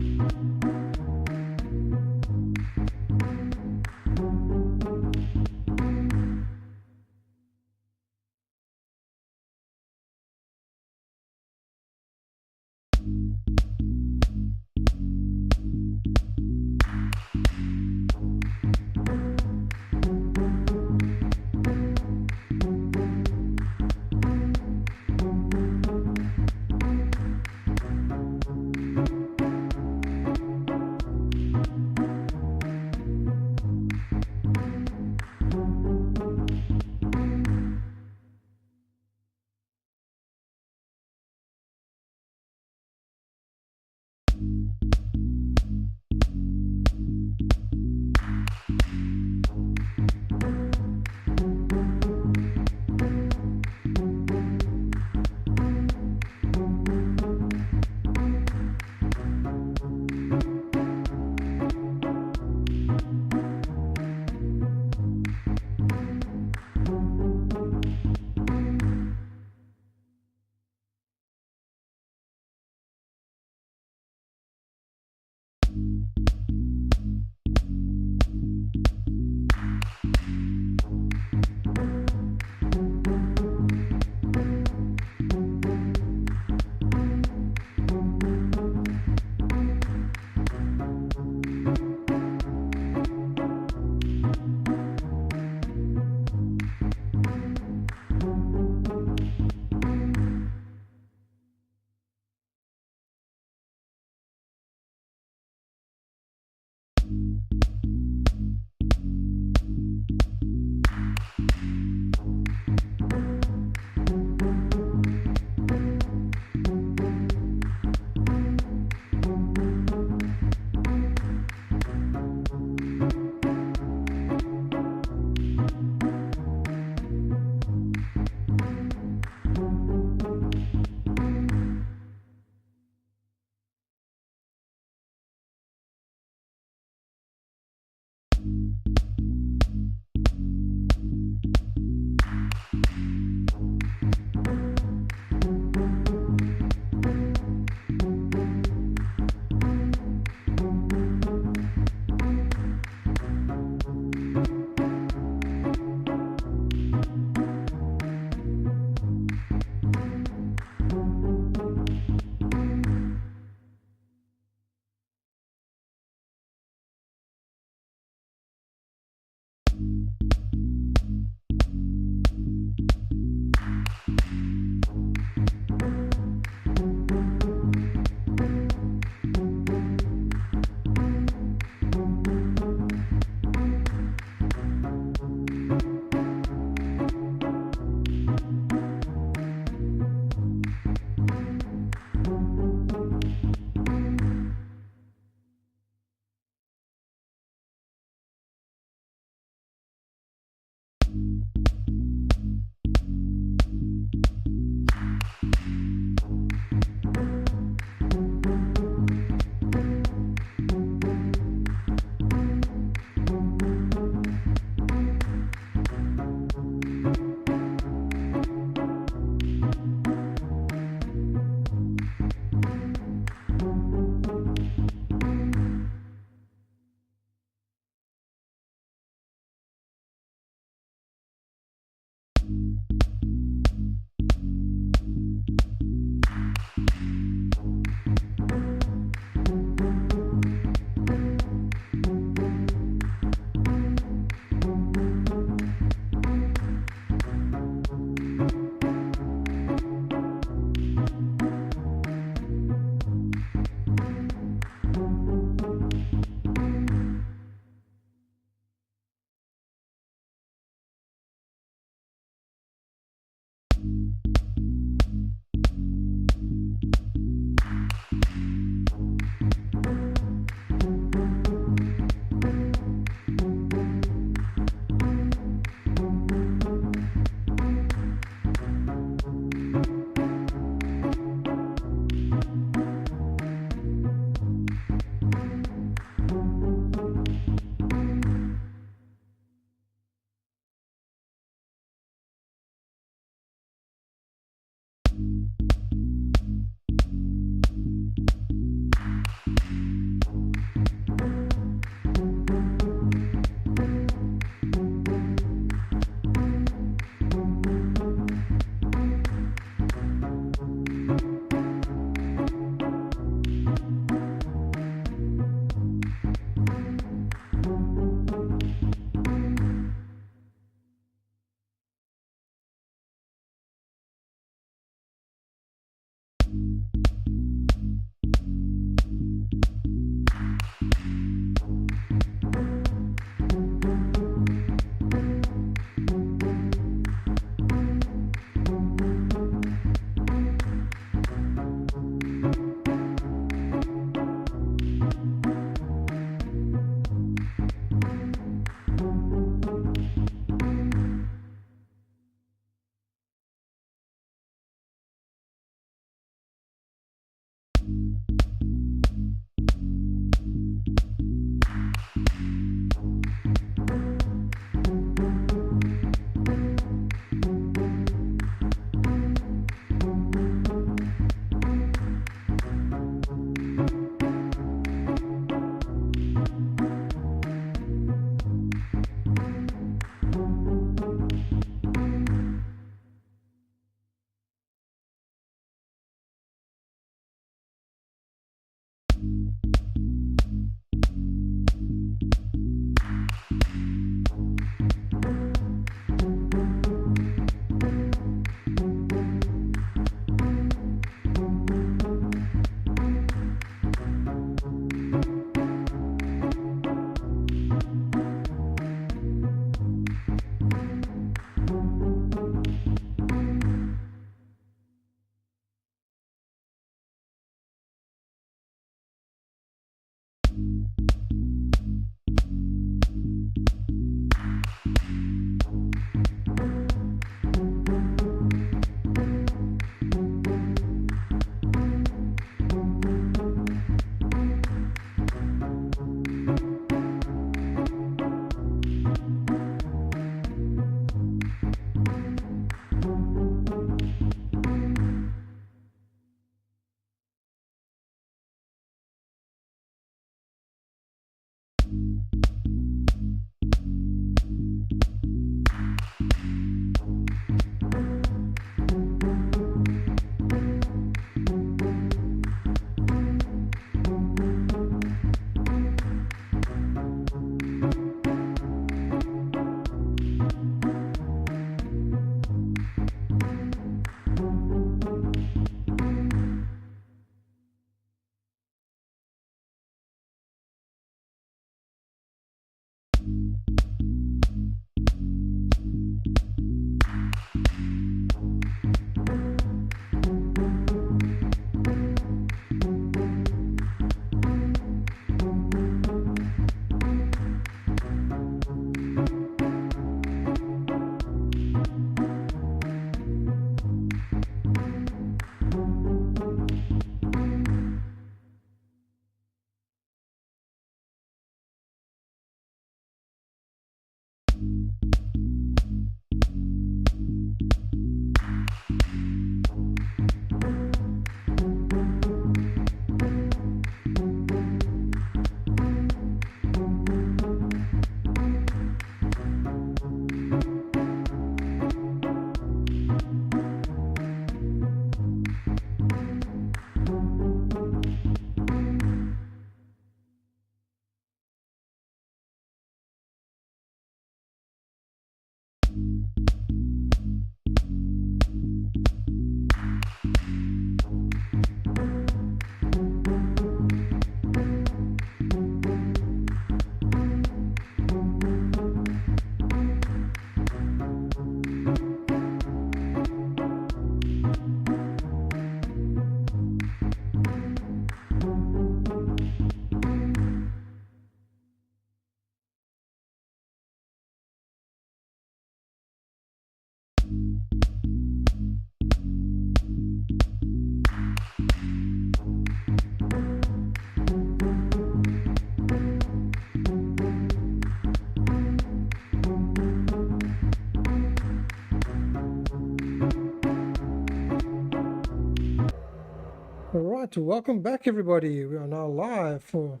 All right, welcome back, everybody. We are now live for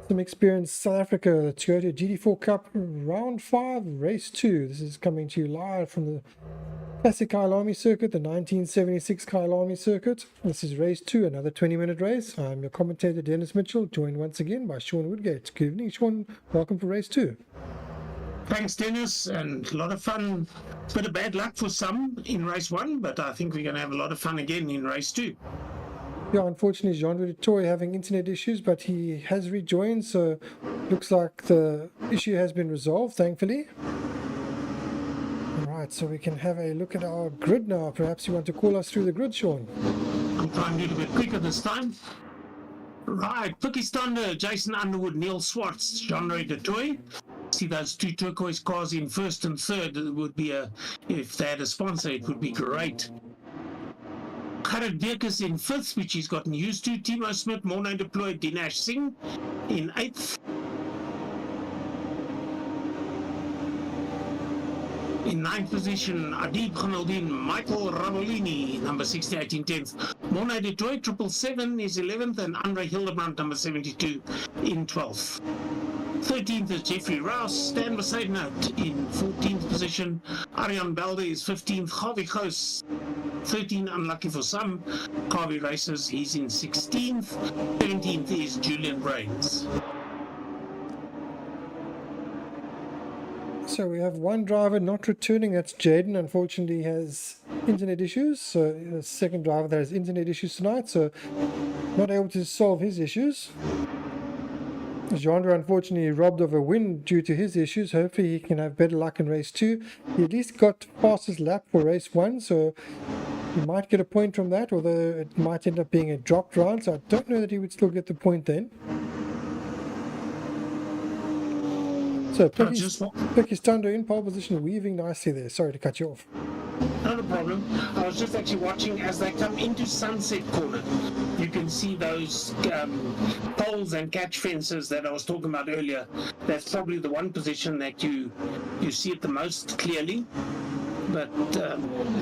some experience South Africa, the Toyota GT4 Cup, round 5, race 2. This is coming to you live from the classic Kyalami circuit, the 1976 Kyalami circuit. This is race 2, another 20-minute race. I'm your commentator, Dennis Mitchell, joined once again by Sean Woodgate. Good evening, Sean. Welcome to race 2. Thanks, Dennis, and a lot of fun. Bit of bad luck for some in race 1, but I think we're going to have a lot of fun again in race 2. Yeah, unfortunately, Jean-Louis Toy having internet issues, but he has rejoined, so looks like the issue has been resolved, thankfully. All right, so we can have a look at our grid now. Perhaps you want to call us through the grid, Sean. I'll try and do it a bit quicker this time. Right, Pakistanda, Jason Underwood, Neil Swartz, Jean-Louis Toy. See those two turquoise cars in first and third. It would be if they had a sponsor, it would be great. Gerrit Beekes in 5th, which he's gotten used to. Timo Smith, Morne deployed, Dinesh Singh in 8th. In 9th position, Adib Khanaldin, Michael Ravolini, number 68 in 10th. Morne Detroit, 777 is 11th, and Andre Hildebrand, number 72 in 12th. 13th is Jeffrey Rouse, Stan Besaidnout in 14th position. Arjan Belde is 15th. Javi Gous, 13, unlucky for some. Carvey Races, he's in 16th. 17th is Julian Brains. So we have one driver not returning, that's Jaden. Unfortunately, he has internet issues. So the second driver that has internet issues tonight, so not able to solve his issues. Genre unfortunately robbed of a win due to his issues. Hopefully he can have better luck in race 2. He at least got fastest lap for race 1, so he might get a point from that, although it might end up being a dropped round, so I don't know that he would still get the point then. So Pakistanda in pole position, weaving nicely there. Sorry to cut you off. Not a problem. I was just actually watching as they come into Sunset Corner. You can see those poles and catch fences that I was talking about earlier. That's probably the one position that you see it the most clearly. But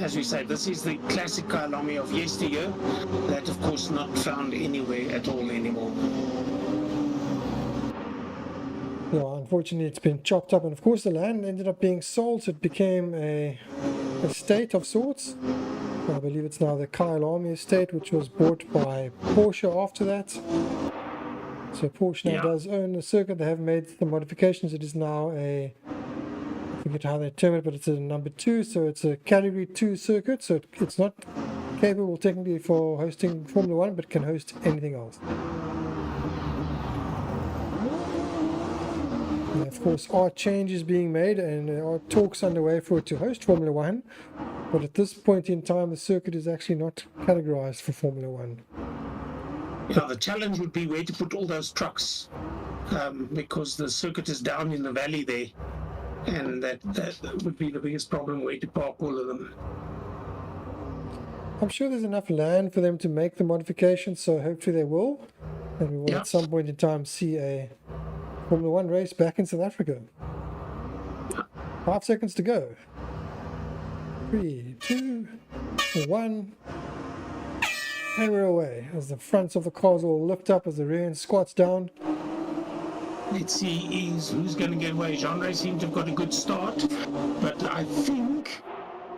as we say, this is the classic Kyalami of yesteryear. That, of course, not found anywhere at all anymore. Yeah, unfortunately, it's been chopped up, and of course, the land ended up being sold, so it became a estate of sorts. I believe it's now the Kyalami estate, which was bought by Porsche after that. So Porsche now does own the circuit. They have made the modifications. It is now I forget how they term it, but it's a number 2, so it's a category 2 circuit. So it's not capable technically for hosting Formula 1, but can host anything else. And of course, are changes being made, and there are talks underway for it to host Formula 1. But at this point in time, the circuit is actually not categorized for Formula 1. Yeah, the challenge would be where to put all those trucks, because the circuit is down in the valley there, and that would be the biggest problem, where to park all of them. I'm sure there's enough land for them to make the modifications, so hopefully they will. And we will at some point in time see a Formula 1 race back in South Africa. 5 seconds to go. 3, 2, 1. And we're away as the fronts of the cars all lift up as the rear end squats down. Let's see who's going to get away. Genre seems to have got a good start, but I think,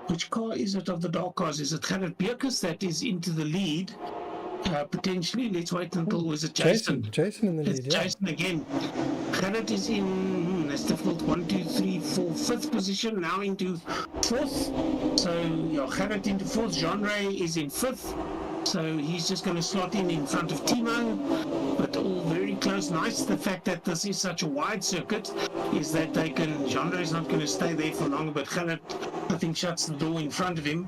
which car is it of the dark cars? Is it Gerrit Beekes that is into the lead? Potentially, let's wait until, is it Jason? Jason in the lead, yeah. Jason again. Gerrit is in, that's difficult, 1, 2, 3, 4, 5th position, now into 4th. So, Gerrit into 4th, Genre is in 5th. So he's just going to slot in front of Timo, but all very close. Nice, the fact that this is such a wide circuit is that Genre is not going to stay there for long, but Gerrit, I think, shuts the door in front of him,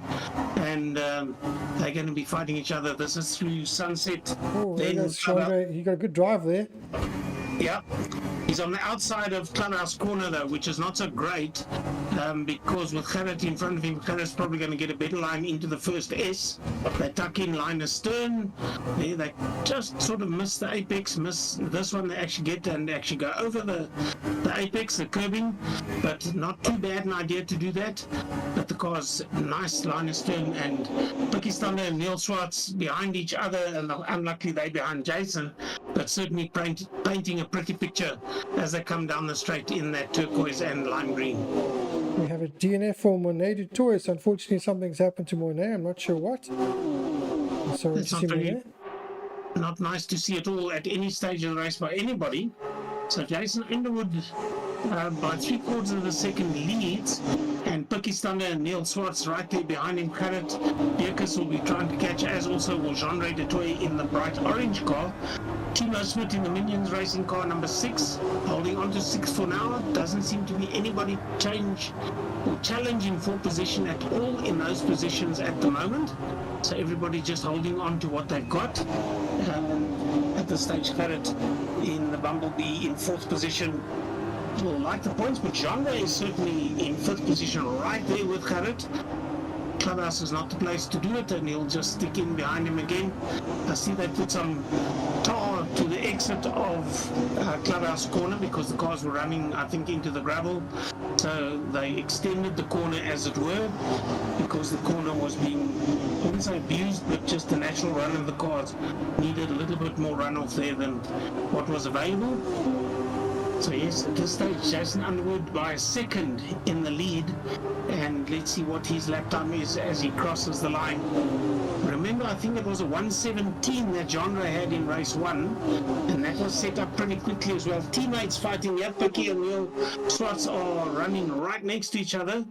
and they're going to be fighting each other. This is through Sunset. Oh, there goes Genre. He got a good drive there. Yeah. He's on the outside of Clubhouse Corner, though, which is not so great. because with Gerrit in front of him, Gerrit's probably going to get a better line into the first S. They tuck in line astern. There they just sort of miss the apex, miss this one. They actually get and actually go over the apex, the curbing, but not too bad an idea to do that. But the car's nice line astern, and Pakistan and Neil Swartz behind each other, and unluckily they behind Jason, but certainly painting a pretty picture as they come down the straight in that turquoise and lime green. We have a DNF for Monet du Tour. So unfortunately something's happened to Monet. I'm not sure what. I'm sorry It's to not see very, Monet. not nice to see at all at any stage of the race by anybody. So Jason Underwood by 3/4 of a second leads, and Pakistan and Neil Swartz right there behind him. Gerrit Beukes will be trying to catch, as also will Jean-Ray de Toy in the bright orange car. Timo Smith in the Minions Racing car number 6, holding on to 6 for now. Doesn't seem to be anybody challenging for position at all in those positions at the moment. So everybody just holding on to what they've got. At this stage, Gerrit in the Bumblebee in 4th position will like the points, but Jean-Ray is certainly in 5th position right there with Gerrit. Clubhouse is not the place to do it, and he'll just stick in behind him again. I see they put some tar to the exit of Clubhouse corner because the cars were running, I think, into the gravel. So they extended the corner, as it were, because the corner was being, I wouldn't say abused, but just the natural run of the cars needed a little bit more runoff there than what was available. So yes, at this stage, Jason Underwood by a second in the lead, and let's see what his lap time is as he crosses the line. Remember, I think it was a 1:17 that Jean-Ray had in race 1, and that was set up pretty quickly as well. Teammates fighting, Yapaki and Neil Swartz are running right next to each other,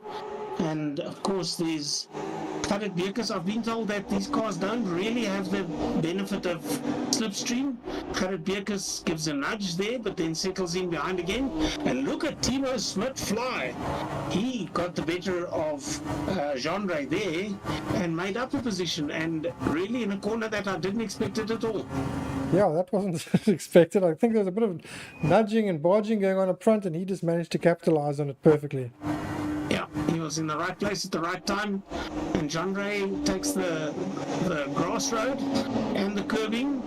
and of course there's Gerrit Beukes. I've been told that these cars don't really have the benefit of slipstream. Gerrit Beukes gives a nudge there, but then settles in behind again. And look at Timo Smith fly. He got the better of Jean-Ray there and made up a position, and really in a corner that I didn't expect it at all. Yeah, that wasn't expected. I think there was a bit of nudging and barging going on up front, and he just managed to capitalize on it perfectly. Yeah, he was in the right place at the right time, and Jean-Ray takes the grass road and the curbing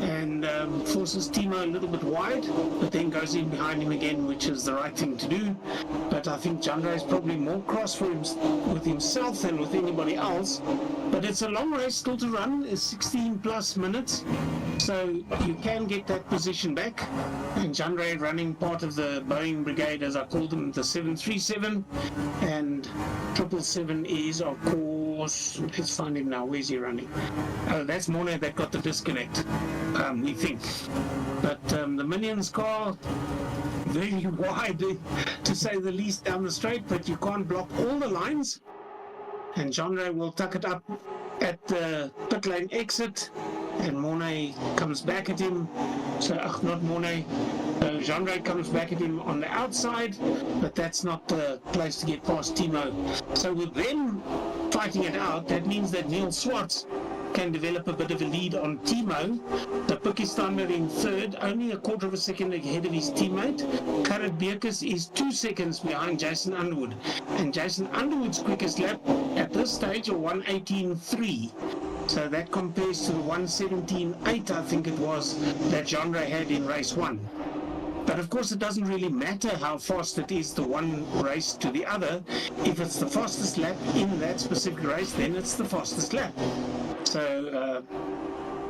and forces Timo a little bit wide, but then goes in behind him again, which is the right thing to do. But I think Jean-Ray is probably more cross for him with himself than with anybody else. But it's a long race still to run. It's 16 plus minutes, so you can get that position back. And Jean-Ray running part of the Boeing brigade, as I call them, the 737, and 777 is, of course, let's find him now. Where's he running? Oh, that's Monet that got the disconnect, we think. But the Minions car, very wide, to say the least, down the straight, but you can't block all the lines. And Jean-Ray will tuck it up at the pit lane exit, and Monet comes back at him. So, not Monet. Jean-Ray comes back at him on the outside, but that's not the place to get past Timo. So with them fighting it out, that means that Neil Swartz can develop a bit of a lead on Timo. The Pakistaner in 3rd, only a 1/4 of a second ahead of his teammate. Gerrit Beukes is 2 seconds behind Jason Underwood, and Jason Underwood's quickest lap at this stage, a 1:18.3. So that compares to the 1:17.8, I think it was, that Jean-Ray had in race 1. But of course it doesn't really matter how fast it is the one race to the other. If it's the fastest lap in that specific race, then it's the fastest lap. So,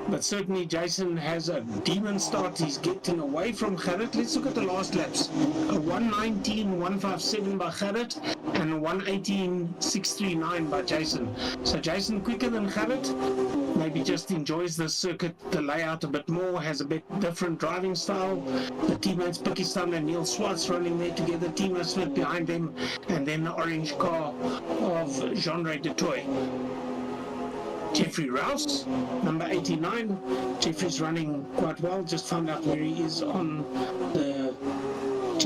but certainly Jason has a demon start. He's getting away from Gerrit. Let's look at the last laps. A 1:19.157 by Gerrit and a 1:18.639 by Jason. So Jason quicker than Gerrit. Maybe just enjoys the circuit, the layout a bit more, has a bit different driving style. The teammates Pakistan and Neil Swartz running there together, Timo Smith behind them, and then the orange car of Jean-Ray de Toy. Jeffrey Rouse, number 89. Jeffrey's running quite well. Just found out where he is on the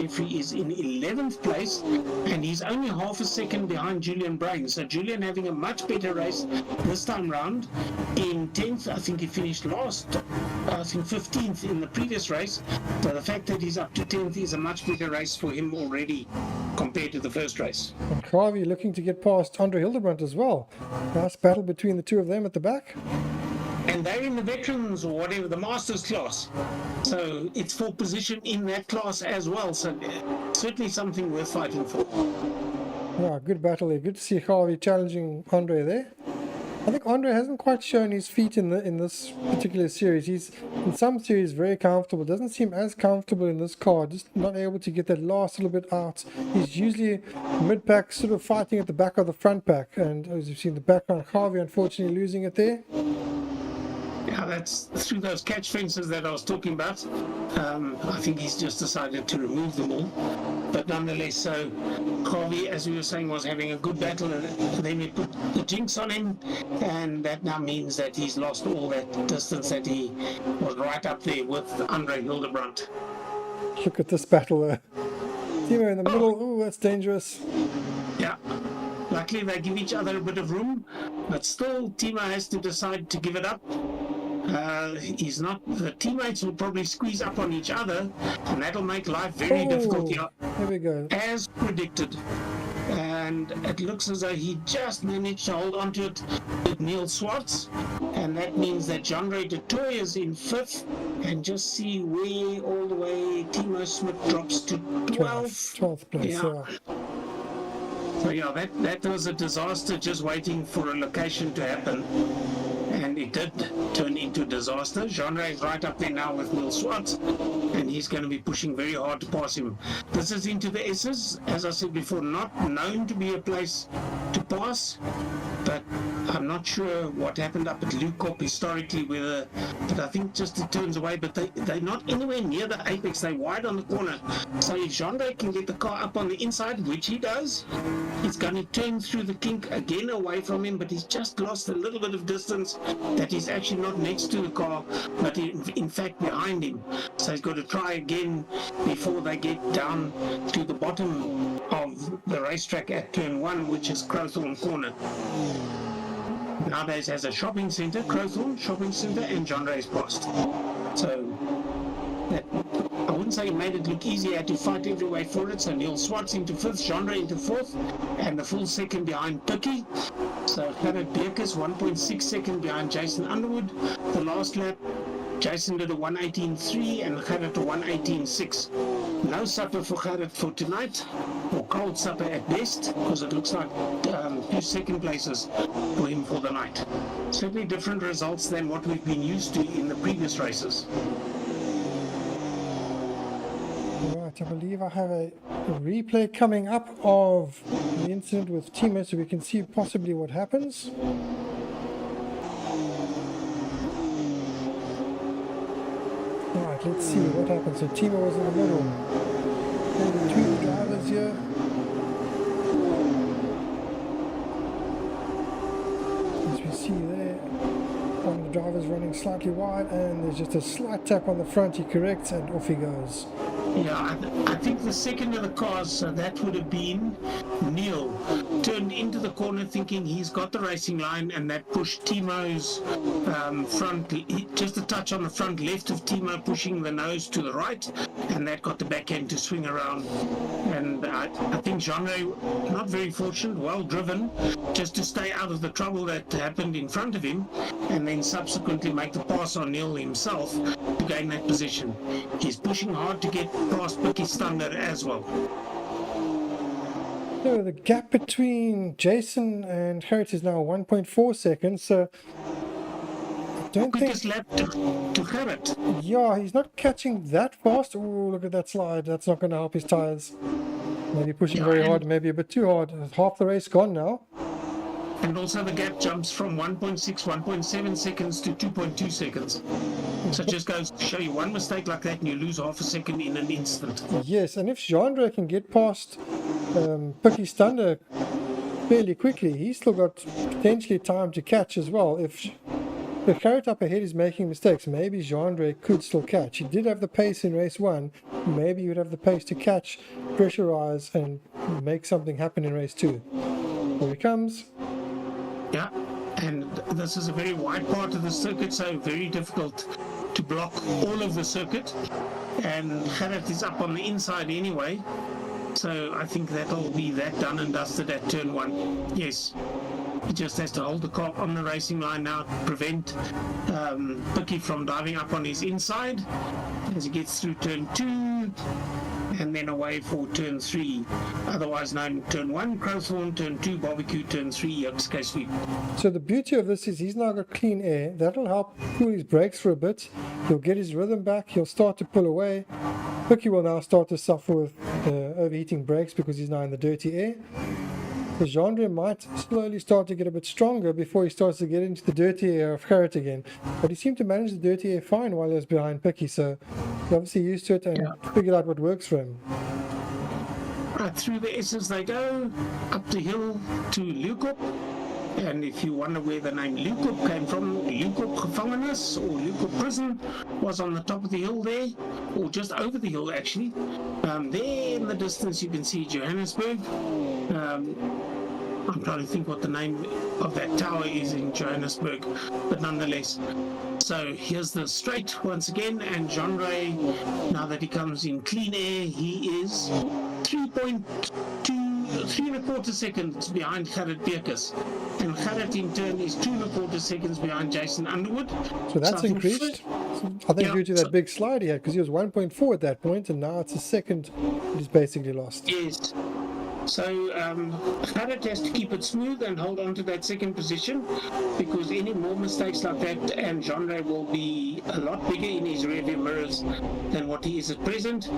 Jeffrey is in 11th place, and he's only half a second behind Julian Brain. So Julian having a much better race this time round. In 10th, I think he finished last, I think 15th in the previous race. So the fact that he's up to 10th is a much better race for him already compared to the first race. And Harvey looking to get past Andre Hildebrandt as well. Nice battle between the two of them at the back. And they're in the veterans or whatever, the masters class. So it's for position in that class as well. So certainly something worth fighting for. Yeah, good battle there. Good to see Harvey challenging Andre there. I think Andre hasn't quite shown his feet in this particular series. He's in some series very comfortable. Doesn't seem as comfortable in this car. Just not able to get that last little bit out. He's usually mid-pack, sort of fighting at the back of the front pack. And as you've seen the background, Harvey unfortunately losing it there. Yeah, that's through those catch fences that I was talking about. I think he's just decided to remove them all. But nonetheless, so Harvey, as we were saying, was having a good battle, and then we put the jinx on him, and that now means that he's lost all that distance that he was right up there with Andre Hildebrandt. Look at this battle there. Timo in the middle. Oh, that's dangerous. Yeah. Luckily, they give each other a bit of room, but still, Timo has to decide to give it up. The teammates will probably squeeze up on each other, and that'll make life very difficult here. There we go. As predicted. And it looks as though he just managed to hold onto it with Neil Swartz, and that means that Jean-Ray de Toy is in 5th, and just see where all the way Timo Smith drops to 12th. 12th place, yeah. So yeah, that was a disaster just waiting for a location to happen. And it did turn into a disaster. Jean-Ray is right up there now with Neil Swartz, and he's going to be pushing very hard to pass him. This is into the S's, as I said before, not known to be a place to pass, but I'm not sure what happened up at Lukop historically, but I think just it turns away, but they're not anywhere near the apex. They're wide on the corner. So if Jean-Ray can get the car up on the inside, which he does, he's going to turn through the kink again away from him, but he's just lost a little bit of distance that he's actually not next to the car, but in fact behind him. So he's got to try again before they get down to the bottom of the racetrack at turn 1, which is Crowthorne Corner. Nowadays has a shopping centre, Crowthorne Shopping Centre, and John Ray's passed. So that, I wouldn't say he made it look easy. He had to fight every way for it. So Neil Swartz into 5th, John Ray into 4th, and the full second behind Picky. So Gerrit Beekers 1.6 second behind Jason Underwood. The last lap, Jason did a 1:18.3 and Gerrit a 1:18.6. No supper for Gerrit for tonight, or cold supper at best, because it looks like 2 second places for him for the night. Certainly different results than what we've been used to in the previous races. Right, I believe I have a replay coming up of the incident with Timo, so we can see possibly what happens. Right, let's see what happens. So Timo was in the middle. Maybe 2 drivers here. As we see there, one of the drivers running slightly wide, and there's just a slight tap on the front. He corrects, and off he goes. Yeah, I think the second of the cars, so that would have been Neil, turned into the corner thinking he's got the racing line, and that pushed Timo's front, just a touch on the front left of Timo, pushing the nose to the right, and that got the back end to swing around. And I think Jean-Ray, not very fortunate, well driven, just to stay out of the trouble that happened in front of him, and then subsequently make the pass on Neil himself to gain that position. He's pushing hard to get past Picky Stander as well. So the gap between Jason and Gerrit is now 1.4 seconds, so I don't think... Quickest lap to Gerrit. Yeah, he's not catching that fast. Oh, look at that slide. That's not going to help his tyres. Maybe pushing very hard, maybe a bit too hard. Half the race gone now. And also the gap jumps from 1.6, 1.7 seconds to 2.2 seconds. So it just goes to show you one mistake like that and you lose half a second in an instant. Yes, and if Jean-Ray can get past Picky Stander fairly quickly, he's still got potentially time to catch as well. If The Carrot up ahead is making mistakes. Maybe Gendre could still catch. He did have the pace in race 1. Maybe he would have the pace to catch, pressurize, and make something happen in race 2. Here he comes. Yeah, and this is a very wide part of the circuit, so very difficult to block all of the circuit. And Gerrit is up on the inside anyway, so I think that'll be that done and dusted at turn 1. Yes. He just has to hold the car on the racing line now to prevent Picky from diving up on his inside as he gets through turn 2 and then away for turn 3. Otherwise known turn 1, Crowthorne, turn 2, Barbecue, turn 3, Yucks, K-Sweep. So the beauty of this is he's now got clean air. That'll help cool his brakes for a bit. He'll get his rhythm back. He'll start to pull away. Picky will now start to suffer with overheating brakes because he's now in the dirty air. The Gendre might slowly start to get a bit stronger before he starts to get into the dirty air of Gerrit again. But he seemed to manage the dirty air fine while he was behind Picky, so he's obviously used to it and figured out what works for him. Right, through the S's they go, up the hill to Lukop. And if you wonder where the name Lukop came from, Lukop Gevangenis or Lukop Prison was on the top of the hill there, or just over the hill actually. There in the distance you can see Johannesburg. I'm trying to think what the name of that tower is in Johannesburg, but nonetheless. So here's the straight once again, and Gendre, now that he comes in clean air, he is 3.25 seconds behind Gerrit Beekes, and Gerrit in turn is 2.25 seconds behind Jason Underwood. So that's increased. I think due to that big slide he had, because he was 1.4 at that point, and now it's a second he's basically lost. Yes. So Gerrit has to keep it smooth and hold on to that second position, because any more mistakes like that and Gendre will be a lot bigger in his rearview mirrors than what he is at present.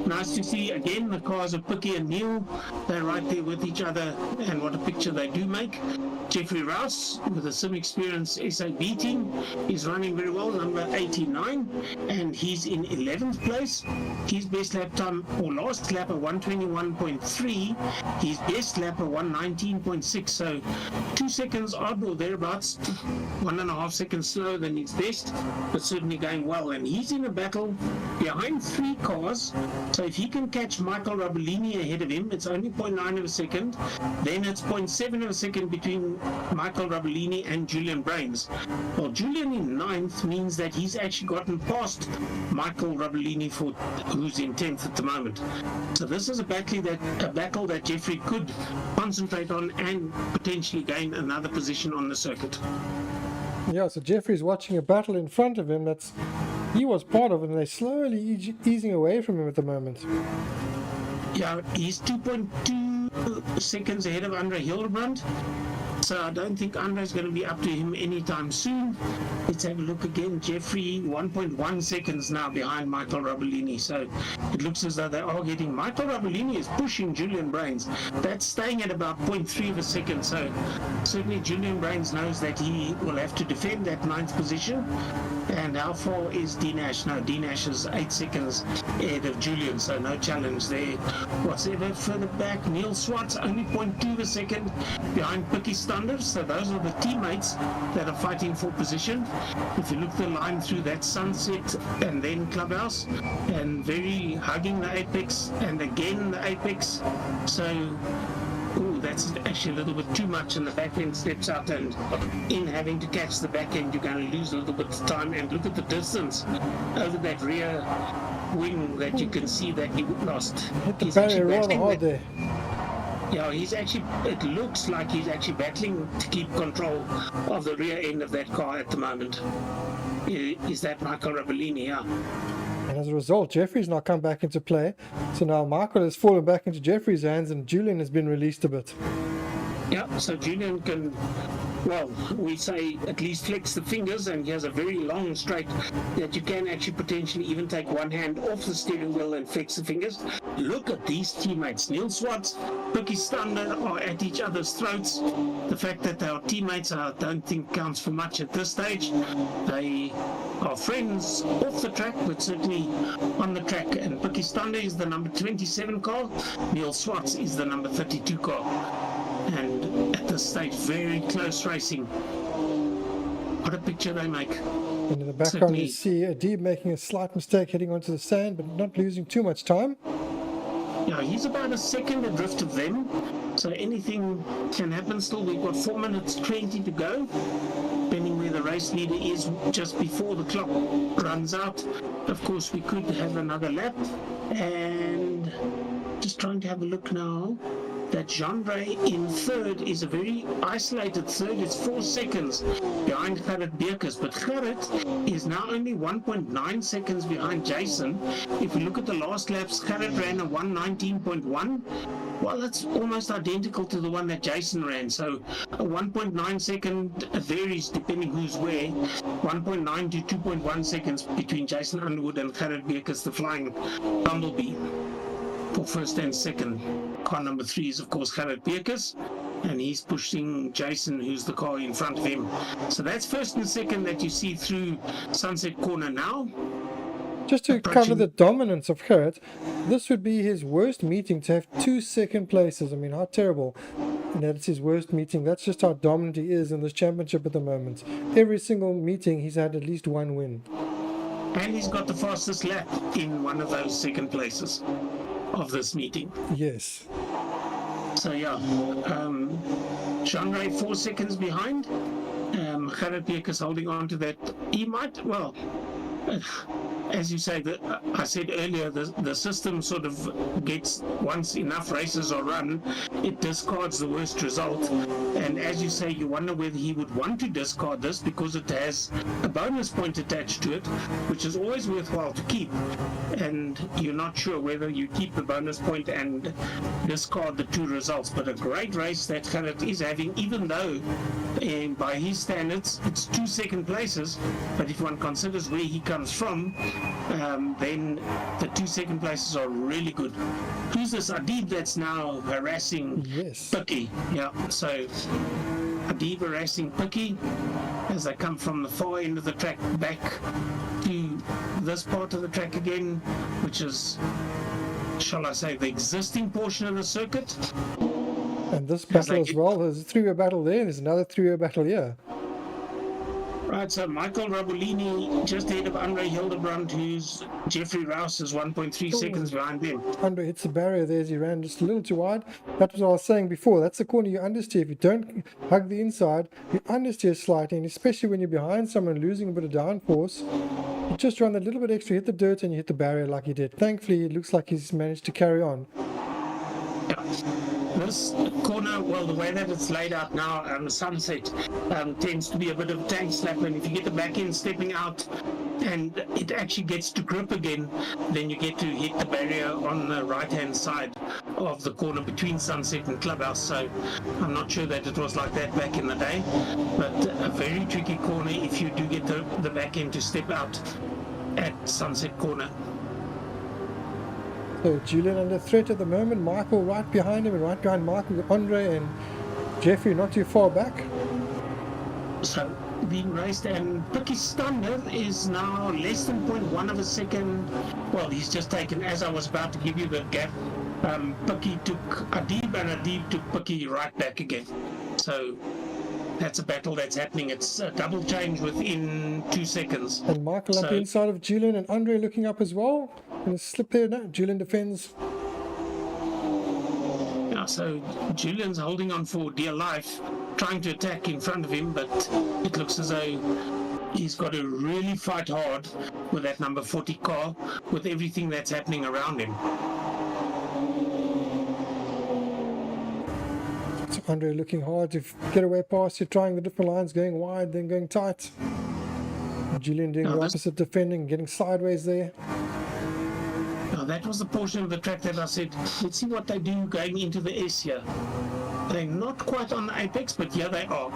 Nice to see again the cars of Picky and Neil. They're right there with each other, and what a picture they do make. Jeffrey Rouse with the Sim Experience SAB team is running very well, number 89, and he's in 11th place. His best lap time, or last lap, of 121.3. His best lap of 119.6, so 2 seconds odd or thereabouts, 1.5 seconds slower than his best, but certainly going well. And he's in a battle behind 3 cars, so if he can catch Michael Rabolini ahead of him, it's only 0.9 of a second, then it's 0.7 of a second between Michael Rabolini and Julian Brains. Well, Julian in 9th means that he's actually gotten past Michael Rabolini, who's in 10th at the moment. So this is a battle that Jeffrey could concentrate on and potentially gain another position on the circuit. Yeah, so Jeffrey's watching a battle in front of him that's he was part of, and they're slowly easing away from him at the moment. Yeah, he's 2.2 seconds ahead of Andre Hildebrand. So I don't think Andre's going to be up to him anytime soon. Let's have a look again. Jeffrey, 1.1 seconds now behind Michael Rabolini. So it looks as though they are getting... Michael Rabolini is pushing Julian Brains. That's staying at about 0.3 of a second. So certainly Julian Brains knows that he will have to defend that 9th position. And how far is D-Nash? No, D-Nash is 8 seconds ahead of Julian, so no challenge there. Whatever further back, Neil Swartz only 0.2 of a second behind Picky Standard. So those are the teammates that are fighting for position. If you look the line through that Sunset and then Clubhouse, and very hugging the apex, and again the apex. So that's actually a little bit too much, and the back end steps out, and in having to catch the back end you're going to lose a little bit of time. And look at the distance over that rear wing that you can see that he lost. Hit the barrier rather hard there. Yeah, it looks like he's actually battling to keep control of the rear end of that car at the moment. Is that Michael Rabolini? Yeah. And as a result, Jeffrey's now come back into play. So now Michael has fallen back into Jeffrey's hands, and Julian has been released a bit. Yeah, so Julian can, well, we say at least flex the fingers, and he has a very long straight that you can actually potentially even take one hand off the steering wheel and flex the fingers. Look at these teammates. Neil Swartz, Picky Standard are at each other's throats. The fact that they are teammates I don't think counts for much at this stage. They are friends off the track, but certainly on the track. And Picky Standard is the number 27 car. Neil Swartz is the number 32 car. And at this stage, very close racing. What a picture they make. And in the background Certainly. you see Adib making a slight mistake heading onto the sand, but not losing too much time. Yeah, he's about a second adrift of them, so anything can happen still. We've got 4 minutes 20 to go, depending where the race leader is just before the clock runs out. Of course, we could have another lap, and just trying to have a look now. That Genre in third is a very isolated third. It's 4 seconds behind Gerrit Beekers, but Gerrit is now only 1.9 seconds behind Jason. If we look at the last laps, Gerrit ran a 1:19.1. Well, that's almost identical to the one that Jason ran. So a 1.9 second varies depending who's where. 1.9 to 2.1 seconds between Jason Underwood and Gerrit Beekers, the flying bumblebee, for first and second. Car number 3 is, of course, Gerrit Beekers, and he's pushing Jason, who's the car in front of him. So that's first and second that you see through Sunset Corner now. Just to cover the dominance of Gerrit, this would be his worst meeting to have 2 second places. I mean, how terrible. And that's his worst meeting. That's just how dominant he is in this championship at the moment. Every single meeting he's had at least 1 win. And he's got the fastest lap in one of those second places of this meeting. Yes. So yeah, Genre 4 seconds behind. Gerrit Beekers holding on to that. He might, well, as you say, I said earlier, the system sort of gets, once enough races are run, it discards the worst result. And as you say, you wonder whether he would want to discard this because it has a bonus point attached to it, which is always worthwhile to keep. And you're not sure whether you keep the bonus point and discard the 2 results. But a great race that Gerrit is having, even though by his standards it's 2 second places, but if one considers where he comes from, then the 2 second places are really good. Who's this Adib that's now harassing Picky? Yeah, so Adib harassing Picky as they come from the far end of the track back to this part of the track again, which is, shall I say, the existing portion of the circuit. And this battle as well, there's a 3-way battle there, there's another 3-way battle here. Right, so Michael Rabolini just ahead of Andre Hildebrand, who's Jeffrey Rouse is 1.3 seconds behind him. Andre hits the barrier there as he ran just a little too wide. That was what I was saying before. That's the corner you understeer. If you don't hug the inside, you understeer slightly, and especially when you're behind someone losing a bit of downforce, you just run a little bit extra, hit the dirt, and you hit the barrier like he did. Thankfully, it looks like he's managed to carry on. Yeah. This corner, well, the way that it's laid out now, Sunset tends to be a bit of a tank slap, and if you get the back end stepping out and it actually gets to grip again, then you get to hit the barrier on the right hand side of the corner between Sunset and Clubhouse. So I'm not sure that it was like that back in the day, but a very tricky corner if you do get the back end to step out at Sunset Corner. So Julian under threat at the moment, Michael right behind him, and right behind Michael, Andre and Jeffrey not too far back. So being raced, and Picky's standard is now less than 0.1 of a second. Well, he's just taken, as I was about to give you the gap, Picky took Adib and Adib took Picky right back again. So that's a battle that's happening. It's a double change within 2 seconds. And Michael up inside of Julian, and Andre looking up as well. Gonna slip there now. Julian defends. Yeah, so Julian's holding on for dear life, trying to attack in front of him, but it looks as though he's got to really fight hard with that number 40 car, with everything that's happening around him. So Andre looking hard to get away past you, trying the different lines, going wide, then going tight. And Julian doing the opposite, defending, getting sideways there. Now that was the portion of the track that I said, let's see what they do going into the S here. They're not quite on the apex, but yeah, they are.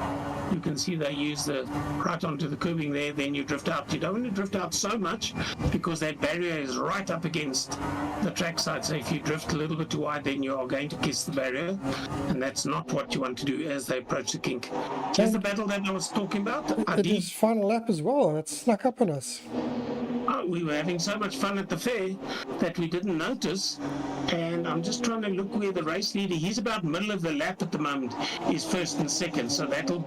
You can see they use the right onto the curbing there, then you drift out. You don't want to drift out so much because that barrier is right up against the track side. So if you drift a little bit too wide, then you are going to kiss the barrier, and that's not what you want to do as they approach the kink. Here's the battle that I was talking about. It is final lap as well, and it snuck up on us. we were having so much fun at the fair that we didn't notice. And I'm just trying to look where the race leader, he's about middle of the lap at the moment, is first and second. So that'll,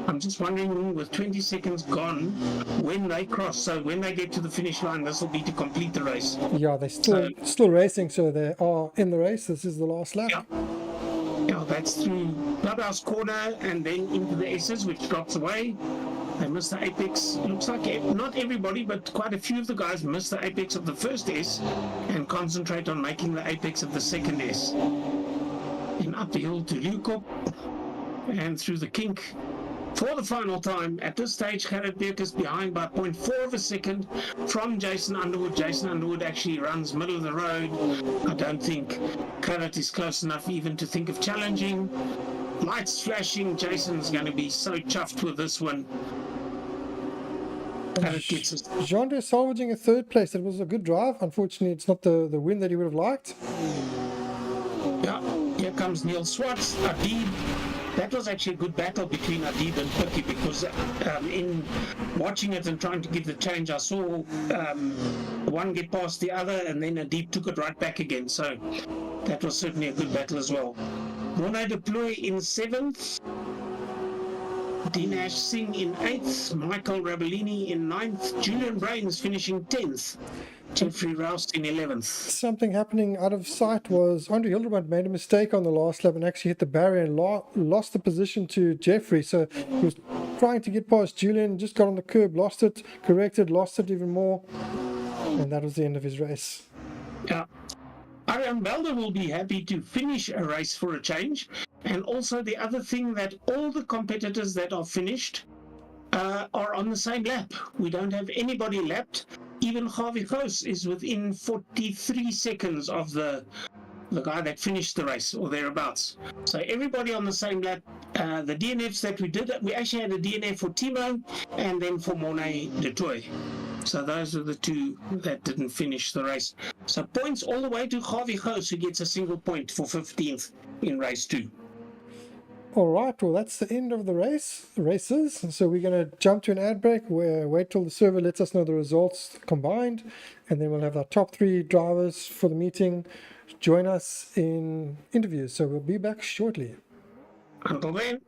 I'm just wondering with 20 seconds gone, when they cross, so when they get to the finish line, this will be to complete the race. Yeah, they're still racing, so they are in the race. This is the last lap. Yeah. Yeah, that's through Clubhouse Corner and then into the S's, which drops away. They missed the apex. It looks like not everybody, but quite a few of the guys missed the apex of the first S and concentrate on making the apex of the second S. And up the hill to Lukop and through the kink. For the final time, at this stage, Gerrit Beek is behind by 0.4 of a second from Jason Underwood. Jason Underwood actually runs middle of the road. I don't think Gerrit is close enough even to think of challenging. Lights flashing. Jason's going to be so chuffed with this one. Gerrit gets us. Jean salvaging a third place. It was a good drive. Unfortunately, it's not the win that he would have liked. Yeah, here comes Neil Swartz, Adib. That was actually a good battle between Adib and Picky, because in watching it and trying to give the change, I saw one get past the other and then Adib took it right back again. So that was certainly a good battle as well. Rone Deploy in 7th. Dinesh Singh in 8th. Michael Rabellini in 9th. Julian Brains finishing 10th. Jeffrey Roust in 11th. Something happening out of sight was Andre Hildebrand made a mistake on the last lap and actually hit the barrier and lost the position to Jeffrey. So he was trying to get past Julian, just got on the curb, lost it, corrected, lost it even more. And that was the end of his race. Yeah. Arjan Belder will be happy to finish a race for a change. And also the other thing, that all the competitors that are finished are on the same lap. We don't have anybody lapped. Even Javi Gous is within 43 seconds of the guy that finished the race or thereabouts. So everybody on the same lap. The DNFs that we did, we actually had a DNF for Timo and then for Mornay Detoy. So those are the two that didn't finish the race. So points all the way to Javi Gous, who gets a single point for 15th in race 2. All right, well, that's the end of the races. So we're going to jump to an ad break where wait till the server lets us know the results combined, and then we'll have our top 3 drivers for the meeting join us in interviews. So we'll be back shortly. Until then.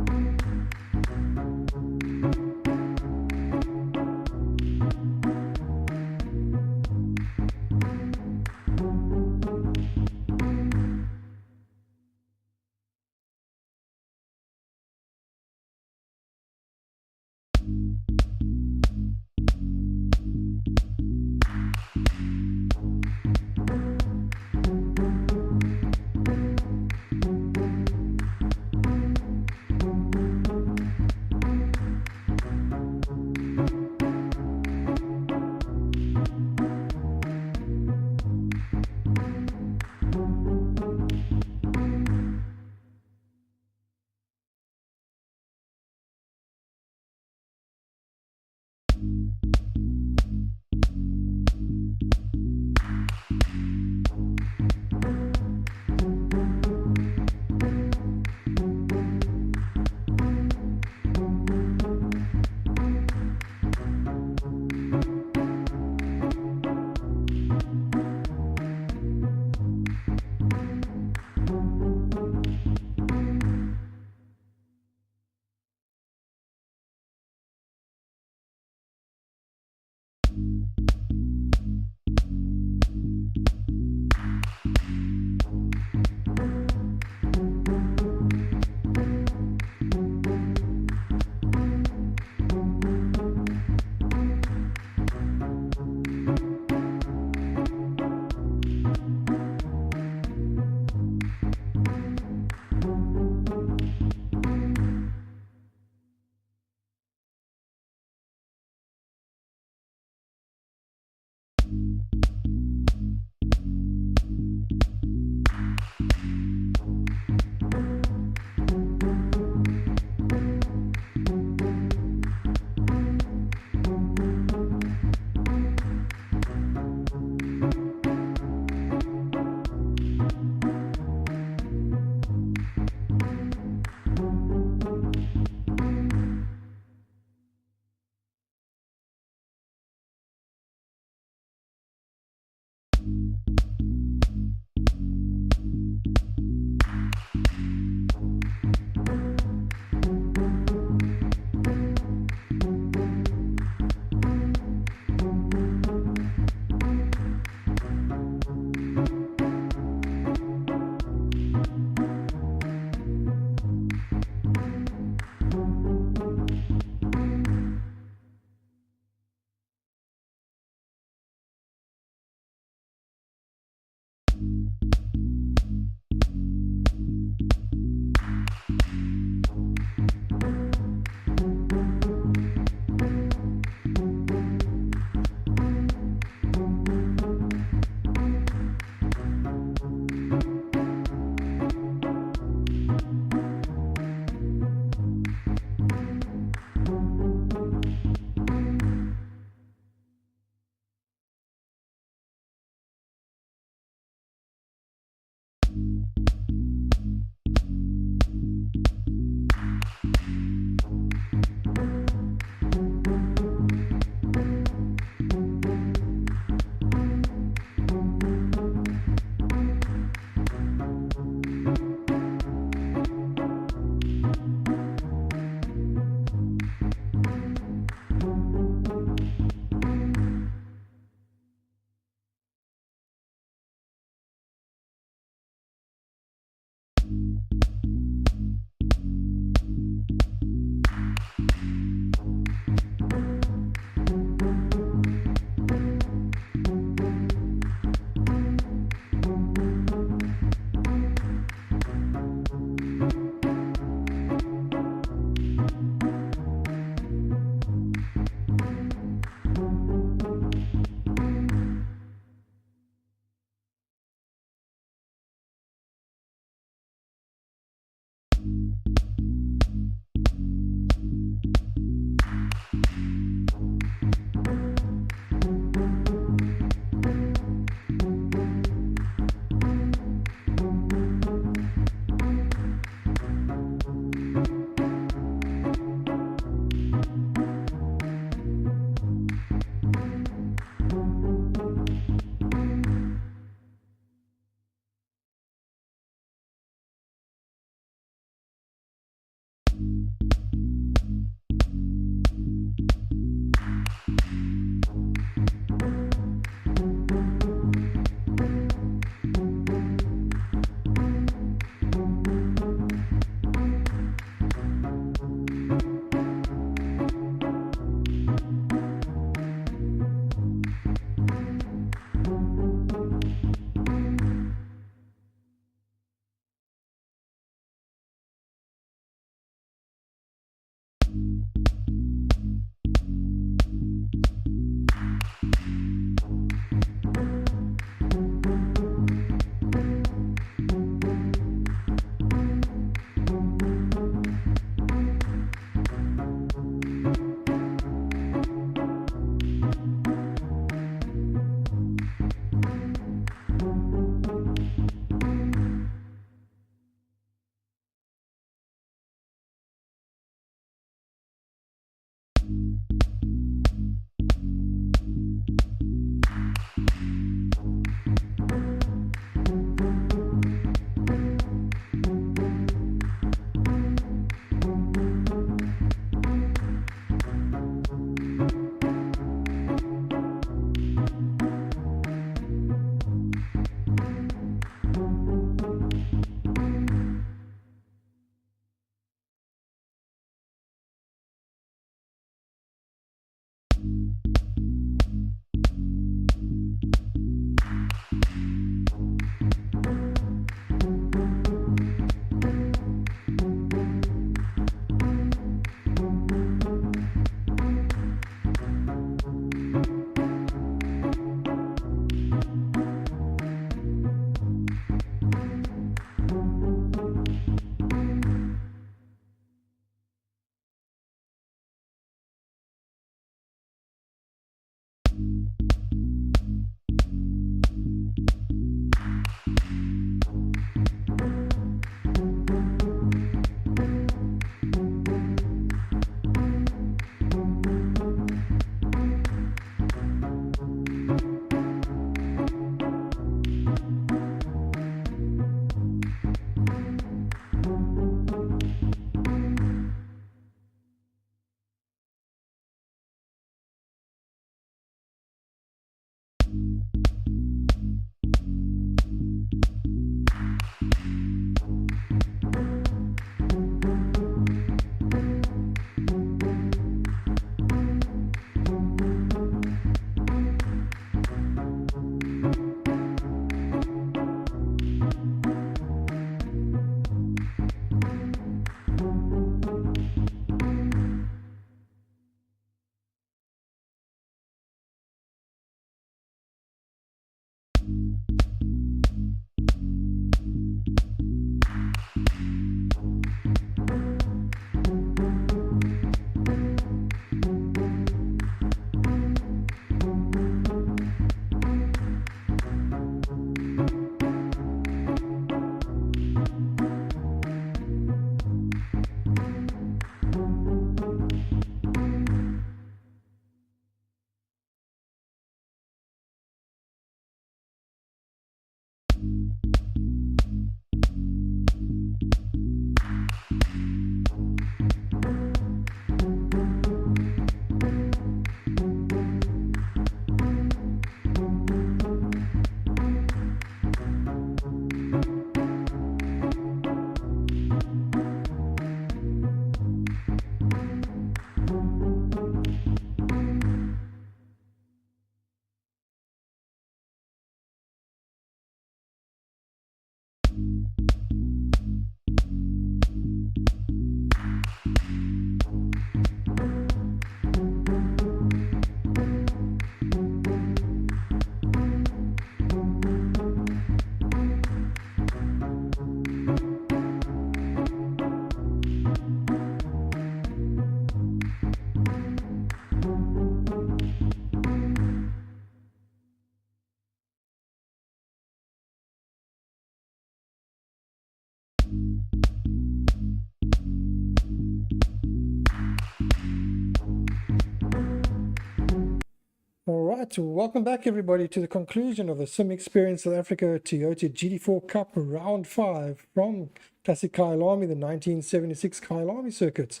right, welcome back everybody to the conclusion of the Sim Experience South Africa Toyota GT4 Cup Round 5 from Classic Kyalami, the 1976 Kyalami circuits.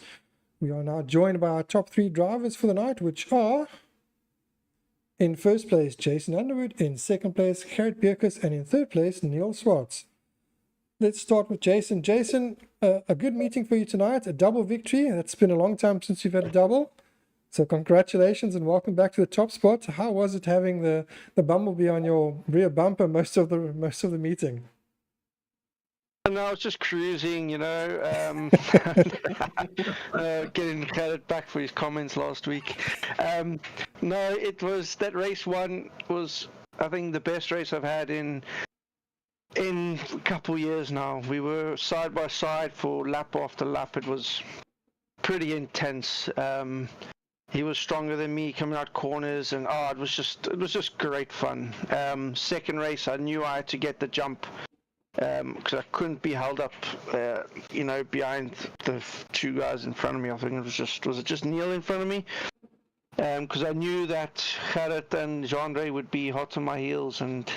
We are now joined by our top 3 drivers for the night, which are in first place Jason Underwood, in second place Gerrit Beerkes, and in third place Neil Swartz. Let's start with Jason. Jason, a good meeting for you tonight, a double victory. It's been a long time since you've had a double. So congratulations and welcome back to the top spot. How was it having the bumblebee on your rear bumper most of the meeting? No, I was just cruising, getting credit back for his comments last week. No, it was that race one was, I think, the best race I've had in a couple years now. We were side by side for lap after lap. It was pretty intense. He was stronger than me coming out corners, and it was just great fun. Second race, I knew I had to get the jump because I couldn't be held up, behind the 2 guys in front of me. I think was it just Neil in front of me? Because I knew that Gerrit and Jean-Ray would be hot on my heels, and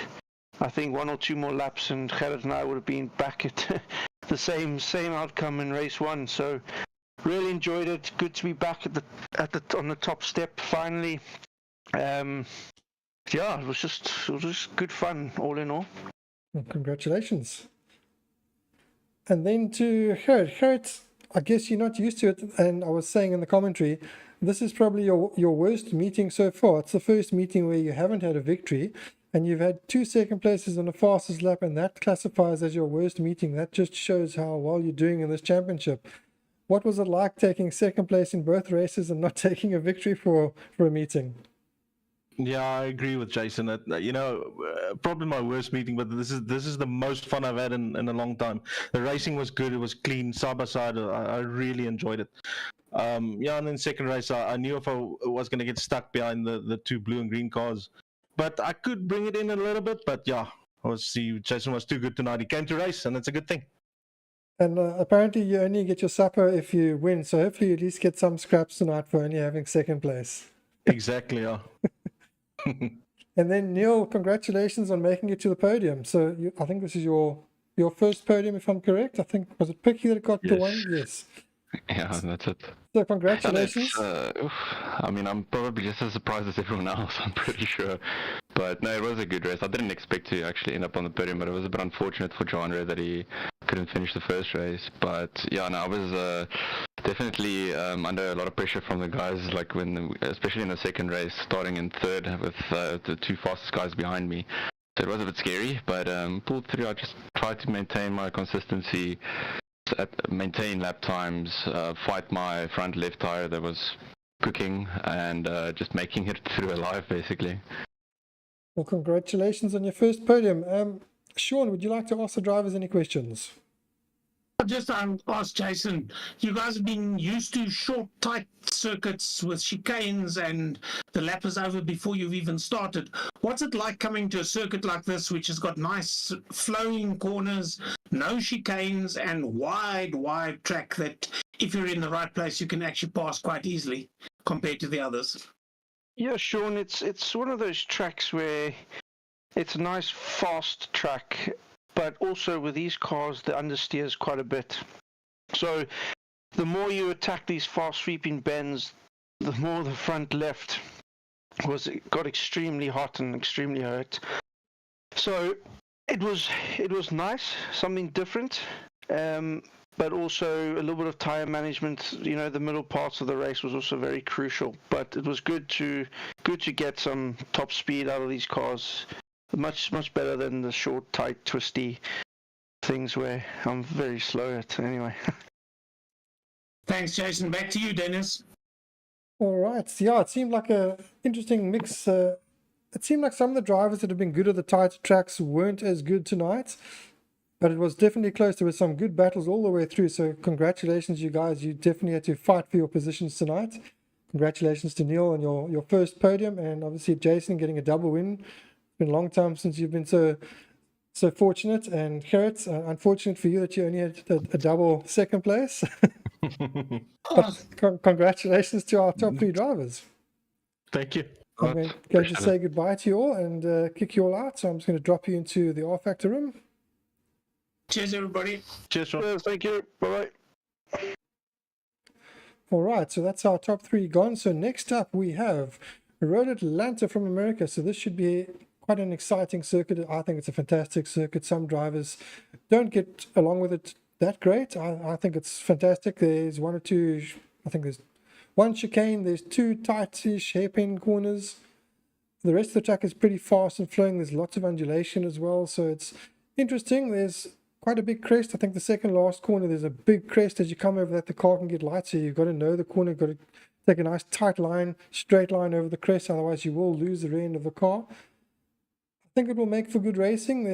I think 1 or 2 more laps, and Gerrit and I would have been back at the same outcome in race 1. So. Really enjoyed it. Good to be back on the top step finally. It was just good fun all in all. Well, congratulations. And then to Gerrit. Gerrit, I guess you're not used to it, and I was saying in the commentary, this is probably your worst meeting so far. It's the first meeting where you haven't had a victory, and you've had 2 second places on the fastest lap, and that classifies as your worst meeting. That just shows how well you're doing in this championship. What was it like taking second place in both races and not taking a victory for a meeting? Yeah, I agree with Jason. Probably my worst meeting, but this is the most fun I've had in a long time. The racing was good. It was clean, side by side. I really enjoyed it. And then second race, I knew if I was going to get stuck behind the 2 blue and green cars, but I could bring it in a little bit. But Jason was too good tonight. He came to race, and it's a good thing. And apparently you only get your supper if you win, so hopefully you at least get some scraps tonight for only having second place. Exactly, yeah. And then Neil, congratulations on making it to the podium. So I think this is your first podium, if I'm correct. I think, was it Picky that got the one? Yes. Yeah, that's it. So congratulations. I'm probably just as surprised as everyone else, I'm pretty sure. But no, it was a good race. I didn't expect to actually end up on the podium, but it was a bit unfortunate for Jean-Ray that he couldn't finish the first race. But I was definitely under a lot of pressure from the guys, like especially in the second race, starting in third with the 2 fastest guys behind me. So it was a bit scary, but pulled through. I just tried to maintain my consistency, maintain lap times, fight my front left tire that was cooking, and just making it through alive, basically. Well, congratulations on your first podium. Sean, would you like to ask the drivers any questions? I'll just ask Jason, you guys have been used to short, tight circuits with chicanes and the lap is over before you've even started. What's it like coming to a circuit like this, which has got nice flowing corners, no chicanes, and wide track that if you're in the right place, you can actually pass quite easily compared to the others? Yeah, Sean, it's one of those tracks where it's a nice, fast track, but also with these cars, the understeer is quite a bit. So the more you attack these fast sweeping bends, the more the front left got extremely hot and extremely hurt. So it was nice, something different, but also a little bit of tire management. The middle parts of the race was also very crucial. But it was good to get some top speed out of these cars. Much better than the short, tight, twisty things where I'm very slow at anyway. Thanks, Jason. Back to you, Dennis. All right. Yeah, it seemed like an interesting mix. It seemed like some of the drivers that have been good at the tight tracks weren't as good tonight, but it was definitely close. There were some good battles all the way through. So congratulations, you guys. You definitely had to fight for your positions tonight. Congratulations to Neil on your first podium, and obviously Jason getting a double win. It's been a long time since you've been so fortunate. And Gerrit, unfortunate for you that you only had a double second place. But congratulations to our top 3 drivers. Thank you. I'm going to Appreciate say it. goodbye to you all and kick you all out. So I'm just going to drop you into the R Factor room. Cheers, everybody. Cheers, Sean. Yes, thank you. Bye bye. All right, so that's our top three gone. So next up we have Road Atlanta from America. So this should be quite an exciting circuit. I think it's a fantastic circuit. Some drivers don't get along with it that great. I think it's fantastic. There's one or two, I think there's one chicane, there's two tight-ish hairpin corners. The rest of the track is pretty fast and flowing. There's lots of undulation as well, so it's interesting. There's quite a big crest. I think the second last corner, there's a big crest. As you come over that, the car can get light, so you've got to know the corner. You've got to take a nice tight line, straight line over the crest, otherwise you will lose the rear end of the car. I think it will make for good racing.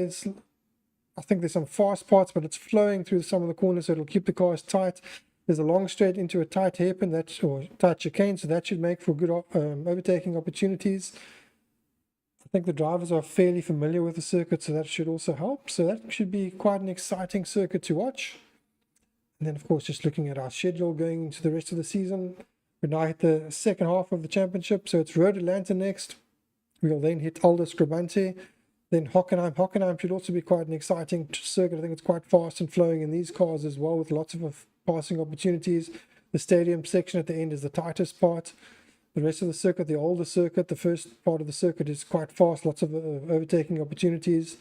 I think there's some fast parts, but it's flowing through some of the corners, so it'll keep the cars tight. There's a long straight into a tight hairpin, or tight chicane, so that should make for good overtaking opportunities. I think the drivers are fairly familiar with the circuit, so that should also help. So that should be quite an exciting circuit to watch. And then, of course, just looking at our schedule going into the rest of the season, we now hit the second half of the championship. So it's Road Atlanta next. We'll then hit Aldous Brabante. Then Hockenheim. Hockenheim should also be quite an exciting circuit. I think it's quite fast and flowing in these cars as well, with lots of passing opportunities. The stadium section at the end is the tightest part. The rest of the circuit, the older circuit, the first part of the circuit is quite fast, lots of overtaking opportunities.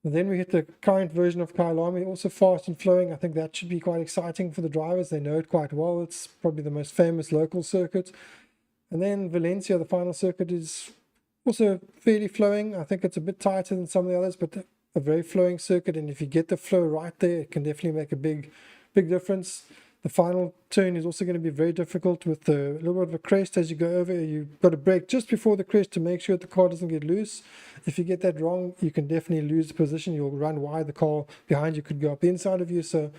And then we hit the current version of Kyalami, also fast and flowing. I think that should be quite exciting for the drivers. They know it quite well. It's probably the most famous local circuit. And then Valencia, the final circuit, is also fairly flowing. I think it's a bit tighter than some of the others, but a very flowing circuit. And if you get the flow right there, it can definitely make a big difference. The final turn is also going to be very difficult with a little bit of a crest as you go over. You've got to brake just before the crest to make sure the car doesn't get loose. If you get that wrong, you can definitely lose the position. You'll run wide. The car behind you could go up the inside of you. So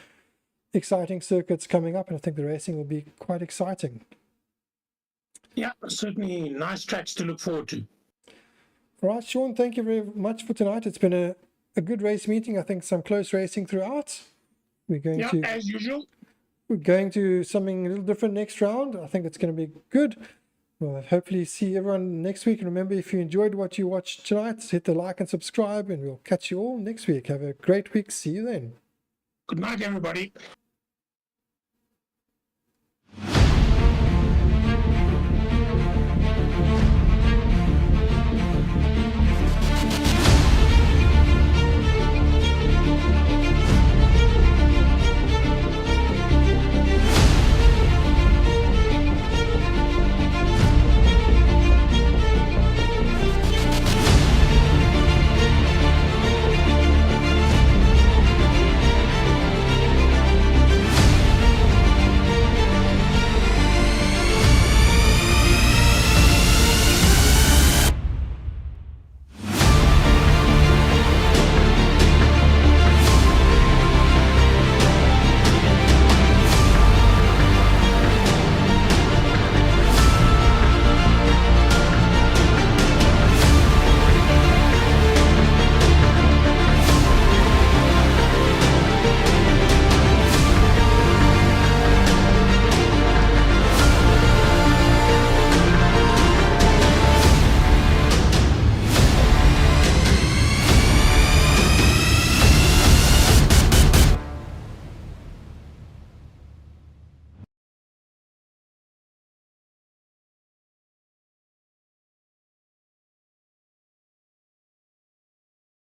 exciting circuits coming up, and I think the racing will be quite exciting. Yeah, certainly nice tracks to look forward to. All right, Sean, thank you very much for tonight. It's been a good race meeting. I think some close racing throughout. We're going as usual. We're going to something a little different next round. I think it's going to be good. We'll hopefully see everyone next week. And remember, if you enjoyed what you watched tonight, hit the like and subscribe, and we'll catch you all next week. Have a great week. See you then. Good night, everybody.